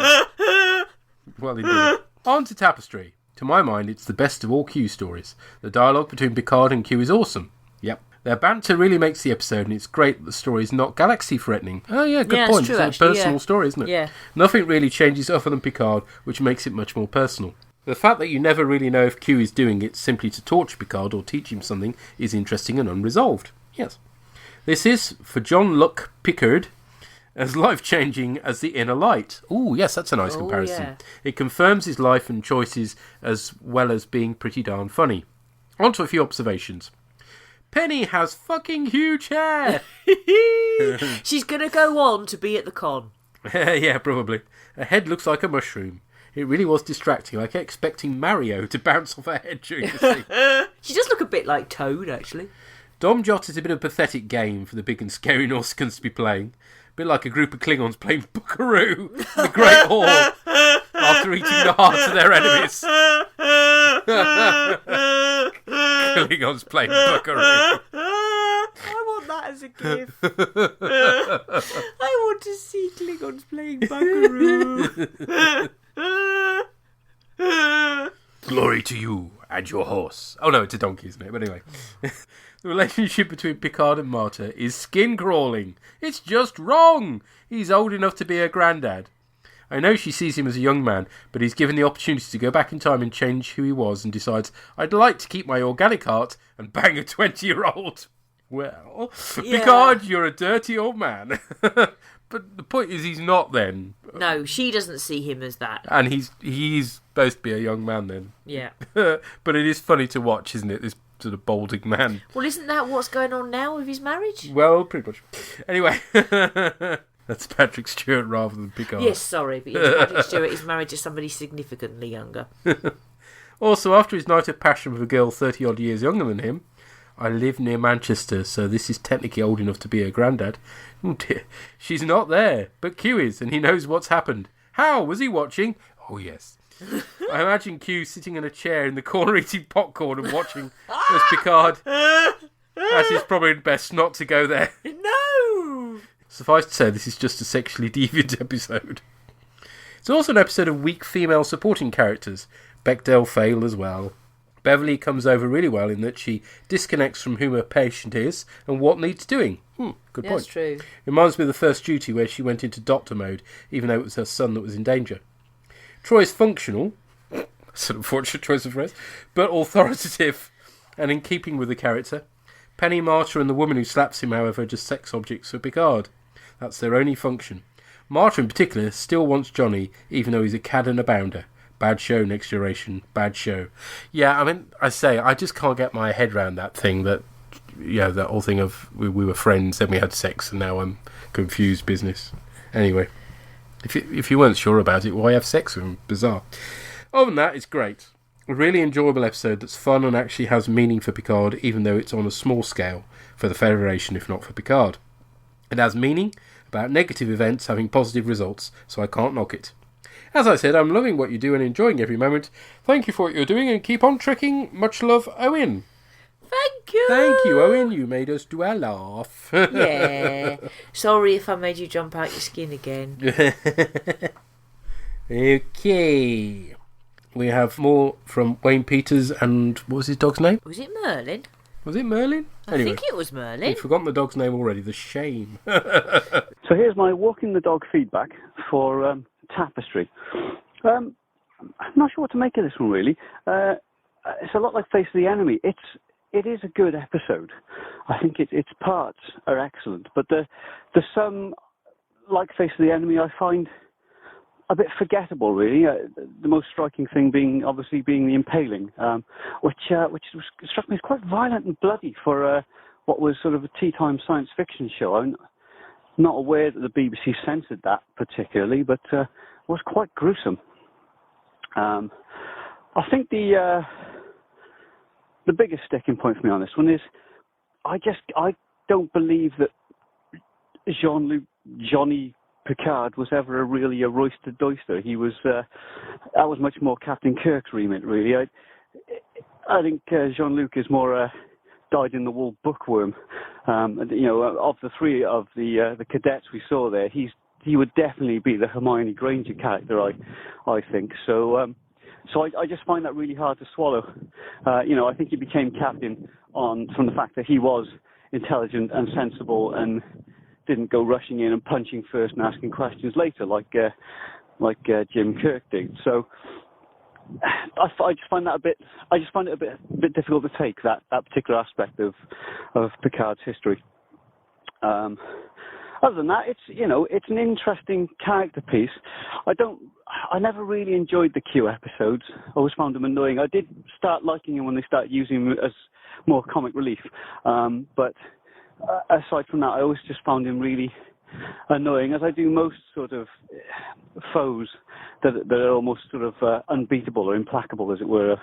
Well, indeed. On to Tapestry. To my mind, it's the best of all Q stories. The dialogue between Picard and Q is awesome. Yep. Their banter really makes the episode, and it's great that the story is not galaxy-threatening. Oh, yeah, good point. It's a personal story, isn't it? Yeah. Nothing really changes other than Picard, which makes it much more personal. The fact that you never really know if Q is doing it simply to torture Picard or teach him something is interesting and unresolved. Yes. This is, for John Luck Pickard, as life-changing as the Inner Light. Ooh, yes, that's a nice comparison. Yeah. It confirms his life and choices as well as being pretty darn funny. On to a few observations. Penny has fucking huge hair. She's going to go on to be at the con. Yeah, probably. Her head looks like a mushroom. It really was distracting. I kept expecting Mario to bounce off her head during the scene. She does look a bit like Toad, actually. Dom jotted a bit of a pathetic game for the big and scary Nausicaans to be playing. A bit like a group of Klingons playing Buckaroo in the Great Hall after eating the hearts of their enemies. Klingons playing Buckaroo. as a GIF. I want to see Klingons playing Buckaroo. Glory to you and your horse. Oh no, it's a donkey, isn't it? But anyway. The relationship between Picard and Marta is skin-crawling. It's just wrong. He's old enough to be her granddad. I know she sees him as a young man, but he's given the opportunity to go back in time and change who he was and decides, I'd like to keep my organic heart and bang a 20-year-old. Well, yeah. Picard, you're a dirty old man. But the point is he's not then. No, she doesn't see him as that. And he's supposed to be a young man then. Yeah. But it is funny to watch, isn't it, this sort of balding man. Well, isn't that what's going on now with his marriage? Well, pretty much. Anyway, that's Patrick Stewart rather than Picard. Yes, sorry, but yes, Patrick Stewart is married to somebody significantly younger. Also, after his night of passion with a girl 30-odd years younger than him, I live near Manchester, so this is technically old enough to be her granddad. Oh dear. She's not there, but Q is, and he knows what's happened. How? Was he watching? Oh, yes. I imagine Q sitting in a chair in the corner eating popcorn and watching as Picard. That is probably best not to go there. No! Suffice to say, this is just a sexually deviant episode. It's also an episode of weak female supporting characters. Bechdel fail as well. Beverly comes over really well in that she disconnects from whom her patient is and what needs doing. Good point. That's true. Reminds me of the first duty where she went into doctor mode, even though it was her son that was in danger. Troy's functional, it's an unfortunate choice of phrase, but authoritative and in keeping with the character. Penny, Marta and the woman who slaps him, however, are just sex objects for Picard. That's their only function. Marta in particular still wants Johnny, even though he's a cad and a bounder. Bad show, next generation. Bad show. Yeah, I mean, I just can't get my head around that thing that, that whole thing of we were friends, then we had sex, and now I'm confused business. Anyway, if you weren't sure about it, why have sex with him? Bizarre. Other than that, it's great. A really enjoyable episode that's fun and actually has meaning for Picard, even though it's on a small scale for the Federation, if not for Picard. It has meaning about negative events having positive results, so I can't knock it. As I said, I'm loving what you do and enjoying every moment. Thank you for what you're doing and keep on trekking. Much love, Owen. Thank you. Thank you, Owen. You made us do a laugh. Yeah. Sorry if I made you jump out your skin again. Okay. We have more from Wayne Peters and what was his dog's name? Was it Merlin? Was it Merlin? I think it was Merlin. I've forgotten the dog's name already. The shame. So here's my walking the dog feedback for Tapestry. I'm not sure what to make of this one, really. It's a lot like Face of the Enemy. It is a good episode. I think its parts are excellent, but the some, like Face of the Enemy, I find a bit forgettable, really. The most striking thing being the impaling, which struck me as quite violent and bloody for what was sort of a tea time science fiction show. I'm not aware that the BBC censored that particularly, but it was quite gruesome. I think the biggest sticking point for me on this one is I don't believe that Johnny Picard was ever really a roister doister. He was that was much more Captain Kirk's remit, really. I think Jean-Luc is more dyed in the wool bookworm. Of the three of the cadets we saw there, he would definitely be the Hermione Granger character, I think. So I just find that really hard to swallow. I think he became captain from the fact that he was intelligent and sensible and didn't go rushing in and punching first and asking questions later, like Jim Kirk did. So I just find it a bit difficult to take that particular aspect of Picard's history. Other than that, it's an interesting character piece. I never really enjoyed the Q episodes. I always found them annoying. I did start liking him when they started using him as more comic relief. But aside from that, I always just found him really annoying, as I do most sort of foes that are almost sort of unbeatable or implacable, as it were.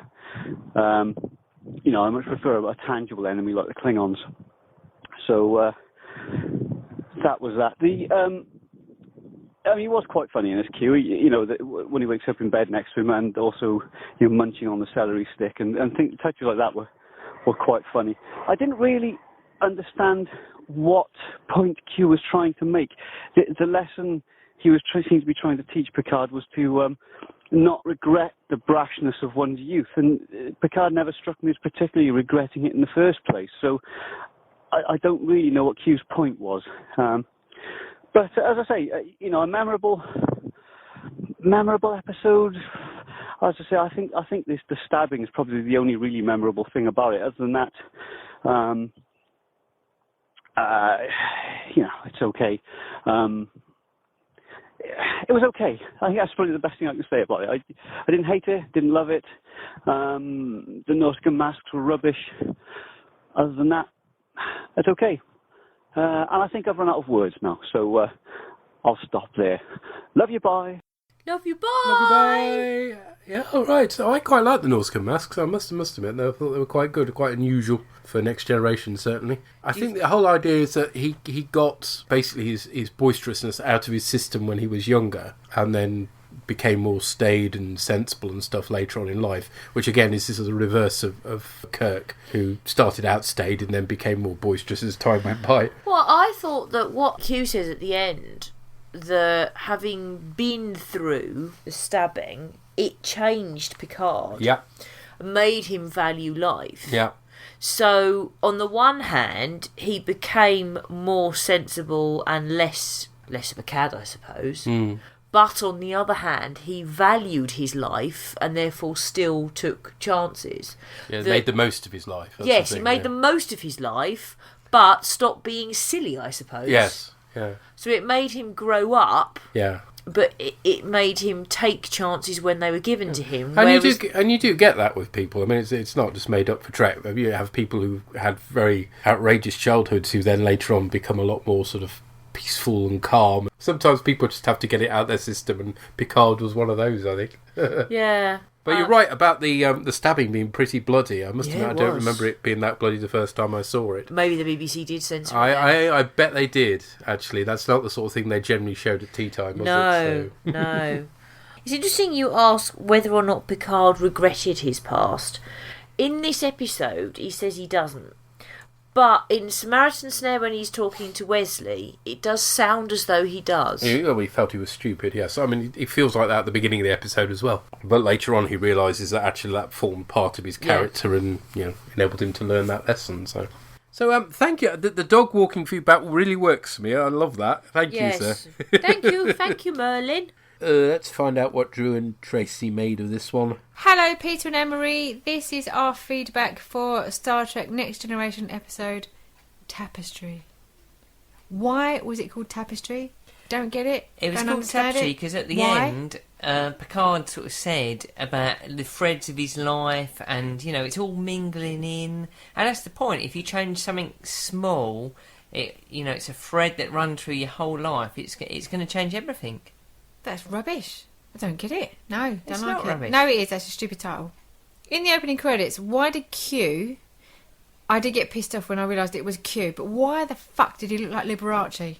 I much prefer a tangible enemy like the Klingons. So that was that. He was quite funny in his Q. When he wakes up in bed next to him, and also munching on the celery stick and touches like that were quite funny. I didn't really understand what point Q was trying to make. The lesson he was seemed to be trying to teach Picard was to not regret the brashness of one's youth, and Picard never struck me as particularly regretting it in the first place. So I don't really know what Q's point was. But as I say, a memorable episode. As I say, I think the stabbing is probably the only really memorable thing about it. Other than that, it's okay. It was okay. I think that's probably the best thing I can say about it. I didn't hate it, didn't love it. The Nausicaa masks were rubbish. Other than that, it's okay. And I think I've run out of words now, so I'll stop there. Love you, bye. Love you, bye. Love you, bye. Yeah, all right. So I quite like the Nausicaa masks. I must admit, I thought they were quite good, quite unusual for Next Generation, certainly. I think the whole idea is that he got basically his boisterousness out of his system when he was younger, and then became more staid and sensible and stuff later on in life, which again is the reverse of Kirk, who started out staid and then became more boisterous as time went by. Well, I thought that what Q says at the end, the having been through the stabbing, it changed Picard. Yeah. Made him value life. Yeah. So, on the one hand, he became more sensible and less of a cad, I suppose. Mm. But on the other hand, he valued his life and therefore still took chances. Yeah, made the most of his life. Yes, he made the most of his life, but stopped being silly, I suppose. Yes, yeah. So it made him grow up. Yeah. But it made him take chances when they were given to him. And you do get that with people. I mean, it's not just made up for Trek. You have people who had very outrageous childhoods who then later on become a lot more sort of peaceful and calm. Sometimes people just have to get it out of their system, and Picard was one of those, I think. Yeah. But you're right about the stabbing being pretty bloody. I must admit, I don't remember it being that bloody the first time I saw it. Maybe the BBC did censor it. I bet they did, actually. That's not the sort of thing they generally showed at tea time, was it? So. No. It's interesting you ask whether or not Picard regretted his past. In this episode, he says he doesn't. But in Samaritan Snare, when he's talking to Wesley, it does sound as though he does. He felt he was stupid, yes. I mean, he feels like that at the beginning of the episode as well. But later on, he realises that actually that formed part of his character and enabled him to learn that lesson. So thank you. The dog walking feedback really works for me. I love that. Thank you, sir. Thank you, Merlin. Let's find out what Drew and Tracy made of this one. Hello, Peter and Emery. This is our feedback for Star Trek Next Generation episode Tapestry. Why was it called Tapestry? Don't get it. It was called Tapestry because at the end, Picard sort of said about the threads of his life, and it's all mingling in, and that's the point. If you change something small, it's a thread that runs through your whole life. It's going to change everything. That's rubbish. I don't get it. No, It's don't like not it. rubbish. No, it is. That's a stupid title. In the opening credits, why did Q... I did get pissed off when I realised it was Q, but why the fuck did he look like Liberace?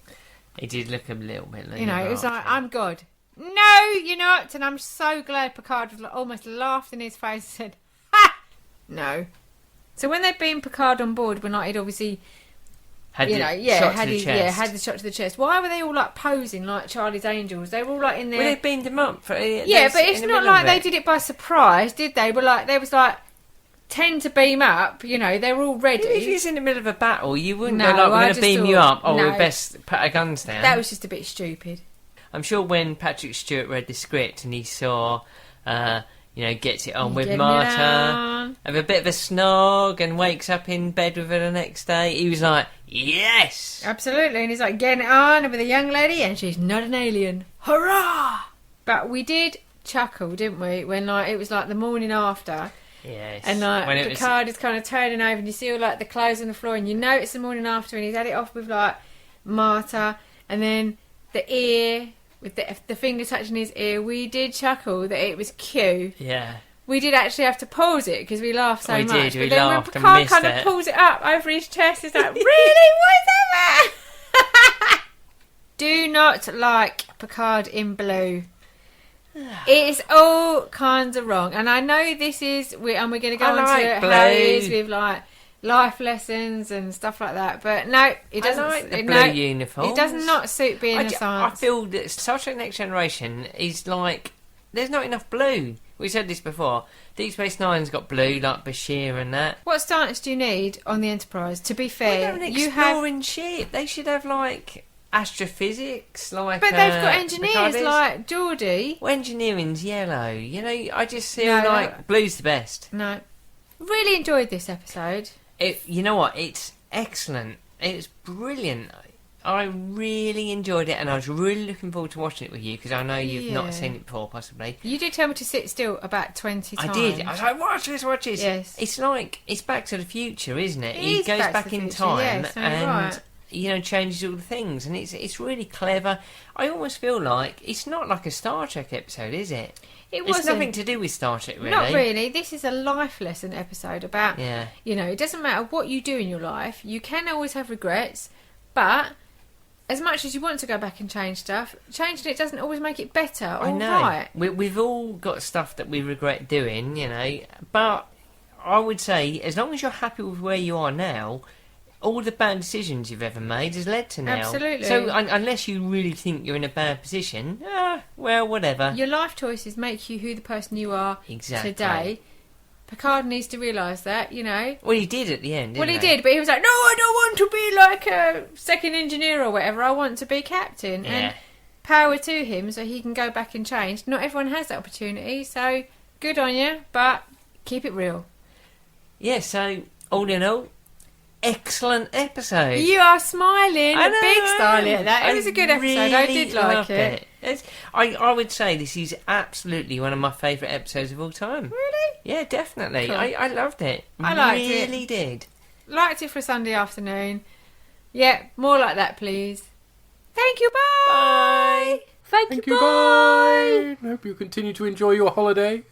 He did look a little bit like It was like, I'm God. No, you're not. And I'm so glad Picard was almost laughed in his face and said, ha! No. So when they beamed Picard on board, when he'd obviously... had the shot to the chest. Why were they all like posing like Charlie's Angels? They were all like in there. Well, they beamed him up. But it's not like they did it by surprise, did they? But like there was like 10 to beam up. They were all ready. If he was in the middle of a battle, you wouldn't No, go like, we're I going to just beam you thought, up. no. We best put our guns down. That was just a bit stupid. I'm sure when Patrick Stewart read the script and he saw, gets it on with Getting it Martha, on. have a bit of a snog and wakes up in bed with her the next day, he was like, yes! Absolutely. And he's like getting it on with a young lady and she's not an alien. Hurrah! But we did chuckle, didn't we? When it was like the morning after. Yes. And Picard is kind of turning over and you see all like the clothes on the floor and you know it's the morning after and he's had it off with like Martha and then the ear with the finger touching his ear. We did chuckle that it was Q. Yeah. We did actually have to pause it because we laughed so much. We did. We but then laughed when and Picard missed kind it. of pulls it up over his chest, it's like, really? What is that? Do not like Picard in blue. It's all kinds of wrong, and I know this is. We're going to go I on like to blue. how it is with like life lessons and stuff like that. But no, it doesn't. I like the blue uniforms. It does not suit being a science. I feel that Star Trek Next Generation is like there's not enough blue. We said this before. Deep Space Nine's got blue, like Bashir and that. What science do you need on the Enterprise? To be fair, an exploring ship. They should have like astrophysics, like. But they've got engineers like Geordie. Well, engineering's yellow. You know, I just feel like blue's the best. No, really enjoyed this episode. You know what? It's excellent. It's brilliant. I really enjoyed it, and I was really looking forward to watching it with you because I know you've not seen it before, possibly. You did tell me to sit still about 20 times. I did. I was like, watch this. Yes. It's like, it's Back to the Future, isn't it? He goes back in time and, right. Changes all the things, and it's really clever. I almost feel like it's not like a Star Trek episode, is it? It's nothing to do with Star Trek, really. Not really. This is a life lesson episode about, it doesn't matter what you do in your life, you can always have regrets, but as much as you want to go back and change stuff, changing it doesn't always make it better or right. We've all got stuff that we regret doing, but I would say as long as you're happy with where you are now, all the bad decisions you've ever made has led to now. Absolutely. So unless you really think you're in a bad position, well, whatever. Your life choices make you who the person you are today. Picard needs to realise that, Well, he did at the end, didn't he? Did, but he was like, no, I don't want to be like a second engineer or whatever. I want to be captain. Yeah. And power to him so he can go back and change. Not everyone has that opportunity, so good on you, but keep it real. Yeah, so all in all, excellent episode. You are smiling. I know, big smile at that. It was a good episode. Really I did like it. I would say this is absolutely one of my favourite episodes of all time. Really? Yeah, definitely. Cool. I loved it. I liked it. Really did. Liked it for a Sunday afternoon. Yeah, more like that, please. Thank you, bye. Thank you, bye. I hope you continue to enjoy your holiday.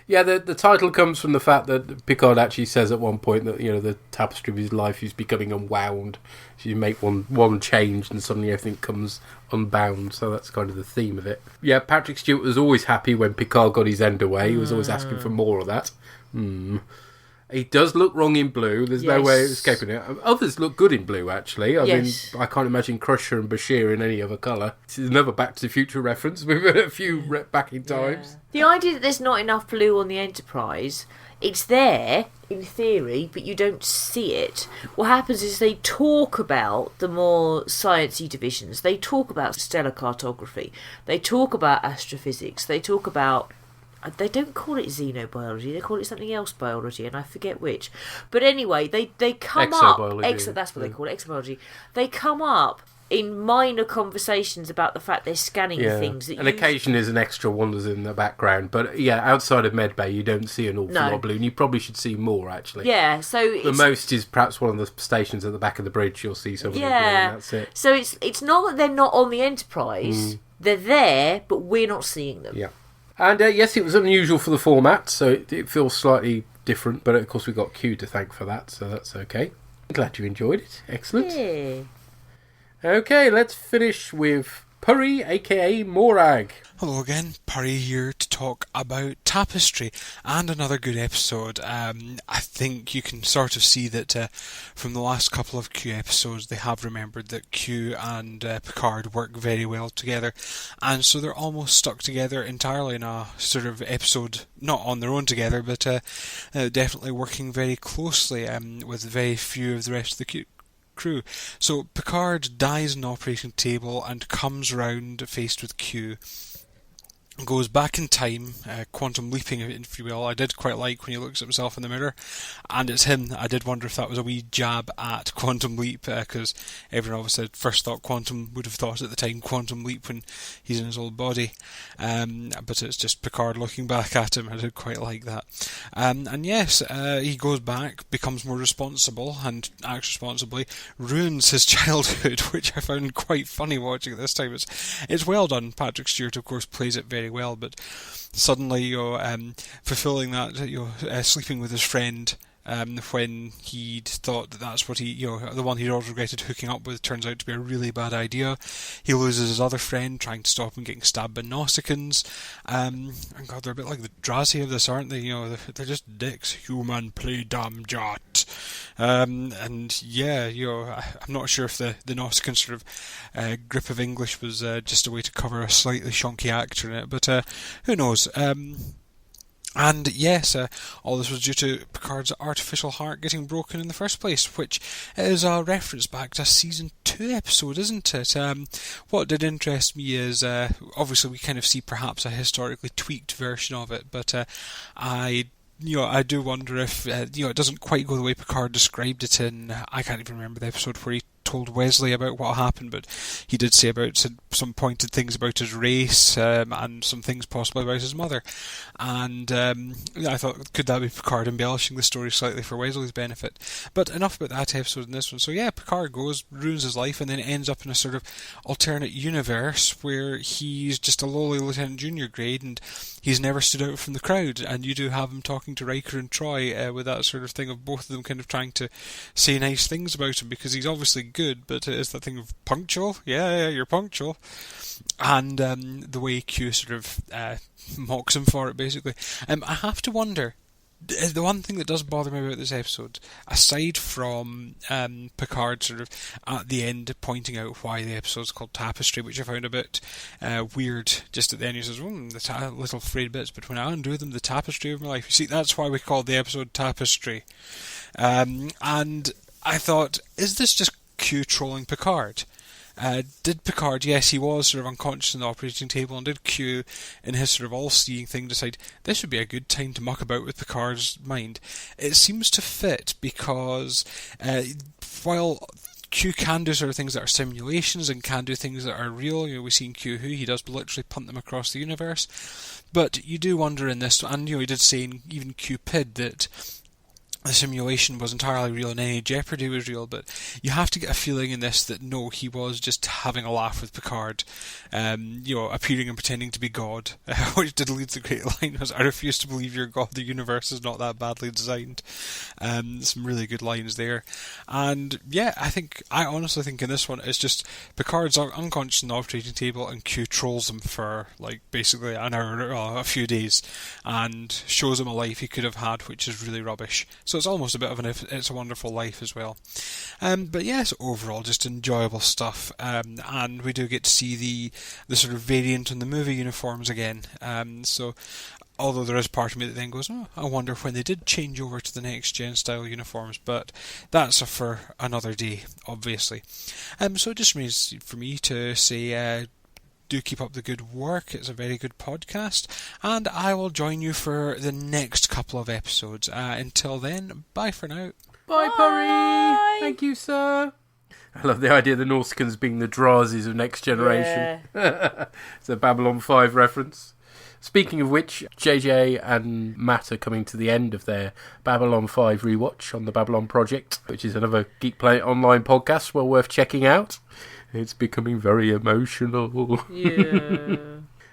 Yeah, the title comes from the fact that Picard actually says at one point that, the tapestry of his life is becoming unwound. So you make one change and suddenly everything comes unbound. So that's kind of the theme of it. Yeah, Patrick Stewart was always happy when Picard got his end away. He was always asking for more of that. He does look wrong in blue. There's no way of escaping it. Others look good in blue, actually. I mean, I can't imagine Crusher and Bashir in any other colour. This is another Back to the Future reference. We've had a few back in times. The idea that there's not enough blue on the Enterprise, it's there in theory, but you don't see it. What happens is they talk about the more sciencey divisions. They talk about stellar cartography. They talk about astrophysics. They talk about... They don't call it xenobiology, they call it something else biology, and I forget which. But anyway, they come up... That's what they call it, exobiology. They come up in minor conversations about the fact they're scanning things. That occasion is an extra wanders in the background, but outside of Medbay you don't see an awful lot of blue, and you probably should see more, actually. Yeah, so... The most is perhaps one of the stations at the back of the bridge, you'll see some of the blue, and that's it. So it's not that they're not on the Enterprise, they're there, but we're not seeing them. Yeah. And yes, it was unusual for the format, so it feels slightly different, but of course we got Q to thank for that, so that's okay. Glad you enjoyed it. Excellent. Yeah. Okay, let's finish with Purry, aka Morag. Hello again, Purry here to talk about Tapestry and another good episode. I think you can sort of see that from the last couple of Q episodes they have remembered that Q and Picard work very well together, and so they're almost stuck together entirely in a sort of episode, not on their own together, but definitely working very closely with very few of the rest of the Q crew. So Picard dies on the operating table and comes round faced with Q. Goes back in time, quantum leaping, if you will. I did quite like when he looks at himself in the mirror, and it's him. I did wonder if that was a wee jab at Quantum Leap, because everyone always said first thought Quantum would have thought at the time Quantum Leap when he's in his old body, but it's just Picard looking back at him. I did quite like that. And yes, he goes back, becomes more responsible, and acts responsibly, ruins his childhood, which I found quite funny watching this time. It's well done. Patrick Stewart, of course, plays it very well, but suddenly fulfilling that, sleeping with his friend when he'd thought that that's what the one he'd always regretted hooking up with turns out to be a really bad idea. He loses his other friend trying to stop him getting stabbed by Nausicaans. And God, they're a bit like the Drazi of this, aren't they? They're just dicks. Human play damn jot. And yeah, I'm not sure if the Nausicaan sort of grip of English was just a way to cover a slightly shonky actor in it, but who knows? And yes, all this was due to Picard's artificial heart getting broken in the first place, which is a reference back to a Season 2 episode, isn't it? What did interest me is, obviously we kind of see perhaps a historically tweaked version of it, but I do wonder if, it doesn't quite go the way Picard described it in, I can't even remember the episode where he told Wesley about what happened, but he did say about some pointed things about his race, and some things possibly about his mother. And I thought, could that be Picard embellishing the story slightly for Wesley's benefit? But enough about that episode in this one. So yeah, Picard goes, ruins his life, and then ends up in a sort of alternate universe where he's just a lowly Lieutenant Junior grade, and he's never stood out from the crowd. And you do have him talking to Riker and Troy with that sort of thing of both of them kind of trying to say nice things about him, because he's obviously good, but it's that thing of punctual. Yeah, you're punctual. And the way Q sort of mocks him for it, basically. I have to wonder, the one thing that does bother me about this episode, aside from Picard sort of at the end pointing out why the episode's called Tapestry, which I found a bit weird, just at the end he says, the little frayed bits, but when I undo them, the tapestry of my life. You see, that's why we called the episode Tapestry. And I thought, is this just Q trolling Picard? Did Picard, yes, he was sort of unconscious in the operating table, and did Q, in his sort of all-seeing thing, decide this would be a good time to muck about with Picard's mind? It seems to fit, because while Q can do sort of things that are simulations and can do things that are real, we see in Q Who, he does literally punt them across the universe, but you do wonder in this, and he did say in even Cupid that the simulation was entirely real and any jeopardy was real, but you have to get a feeling in this that no, he was just having a laugh with Picard, appearing and pretending to be God, which did lead to the great line was, I refuse to believe you're God, the universe is not that badly designed. Some really good lines there. And yeah, I honestly think in this one it's just Picard's unconscious in the operating table and Q trolls him for like basically an hour, a few days, and shows him a life he could have had which is really rubbish. So it's almost a bit of an It's a Wonderful Life as well. But yes, overall just enjoyable stuff. And we do get to see the sort of variant in the movie uniforms again. So although there is part of me that then goes, I wonder when they did change over to the next gen style uniforms, but that's for another day, obviously. So it just remains for me to say, do keep up the good work. It's a very good podcast, and I will join you for the next couple of episodes. Until then, bye for now. Bye, Purry. Thank you, sir. I love the idea of the Nausicaans being the Drazis of Next Generation. Yeah. It's a Babylon 5 reference. Speaking of which, JJ and Matt are coming to the end of their Babylon 5 rewatch on the Babylon Project, which is another Geek Planet Online podcast well worth checking out. It's becoming very emotional. Yeah.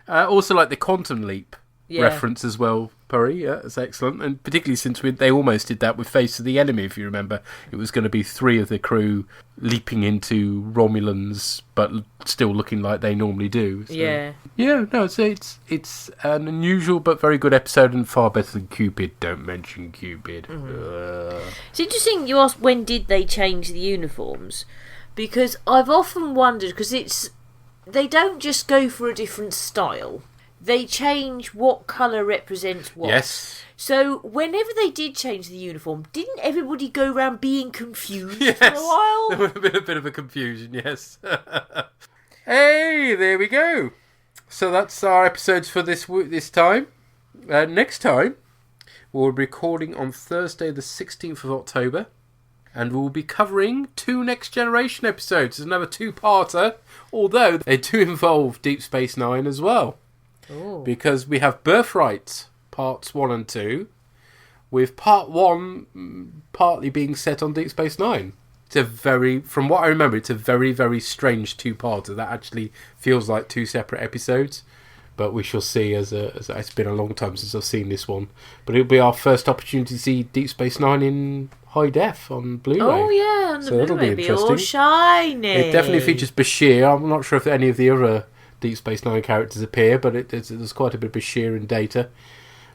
Also like the Quantum Leap reference as well, Purry. Yeah, that's excellent. And particularly since they almost did that with Face of the Enemy, if you remember. It was going to be 3 of the crew leaping into Romulans, but still looking like they normally do. So. Yeah. Yeah, no, it's an unusual but very good episode, and far better than Cupid. Don't mention Cupid. Mm-hmm. It's interesting you asked when did they change the uniforms, because I've often wondered, because they don't just go for a different style. They change what colour represents what. Yes. So whenever they did change the uniform, didn't everybody go around being confused for a while? There would have been a bit of a confusion, yes. Hey, there we go. So that's our episodes for this time. Next time, we'll be recording on Thursday the 16th of October. And we'll be covering 2 Next Generation episodes. It's another 2-parter, although they do involve Deep Space Nine as well. Ooh. Because we have Birthright, parts 1 and 2, with part 1 partly being set on Deep Space Nine. From what I remember, it's a very, very strange 2-parter that actually feels like 2 separate episodes. But we shall see, as it's been a long time since I've seen this one. But it'll be our first opportunity to see Deep Space Nine in high def on Blu-ray. Oh yeah, on the so Blu-ray, that'll be interesting. all shiny. It definitely features Bashir. I'm not sure if any of the other Deep Space Nine characters appear, but there's quite a bit of Bashir and Data.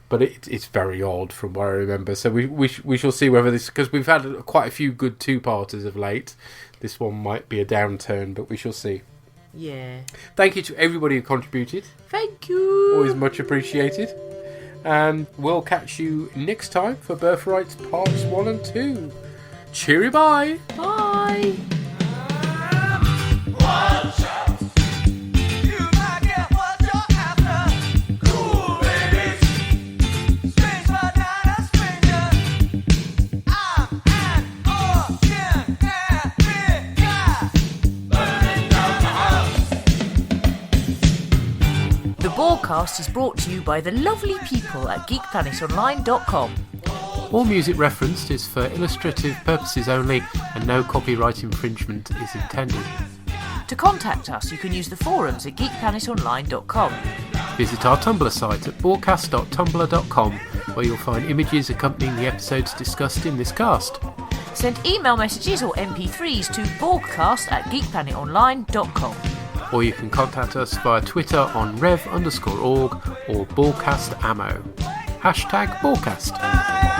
But it's very odd from what I remember. So we shall see whether this, because we've had quite a few good two-parters of late. This one might be a downturn, but we shall see. Yeah. Thank you to everybody who contributed. Thank you. Always much appreciated. And we'll catch you next time for Birthright Parts 1 and 2. Cheery bye. Bye. Watch out. You might get what you're after. Cool babies. Strange but not a stranger. I'm an ordinary guy. Burning down the house. The bOrgCast is brought to you by the lovely people at GeekPlanetOnline.com. All music referenced is for illustrative purposes only, and no copyright infringement is intended. To contact us, you can use the forums at GeekPlanetOnline.com. Visit our Tumblr site at bOrgCast.tumblr.com, where you'll find images accompanying the episodes discussed in this cast. Send email messages or MP3s to bOrgCast at GeekPlanetOnline.com. Or you can contact us via Twitter on rev_org or bOrgCastAmmo. #bOrgCast.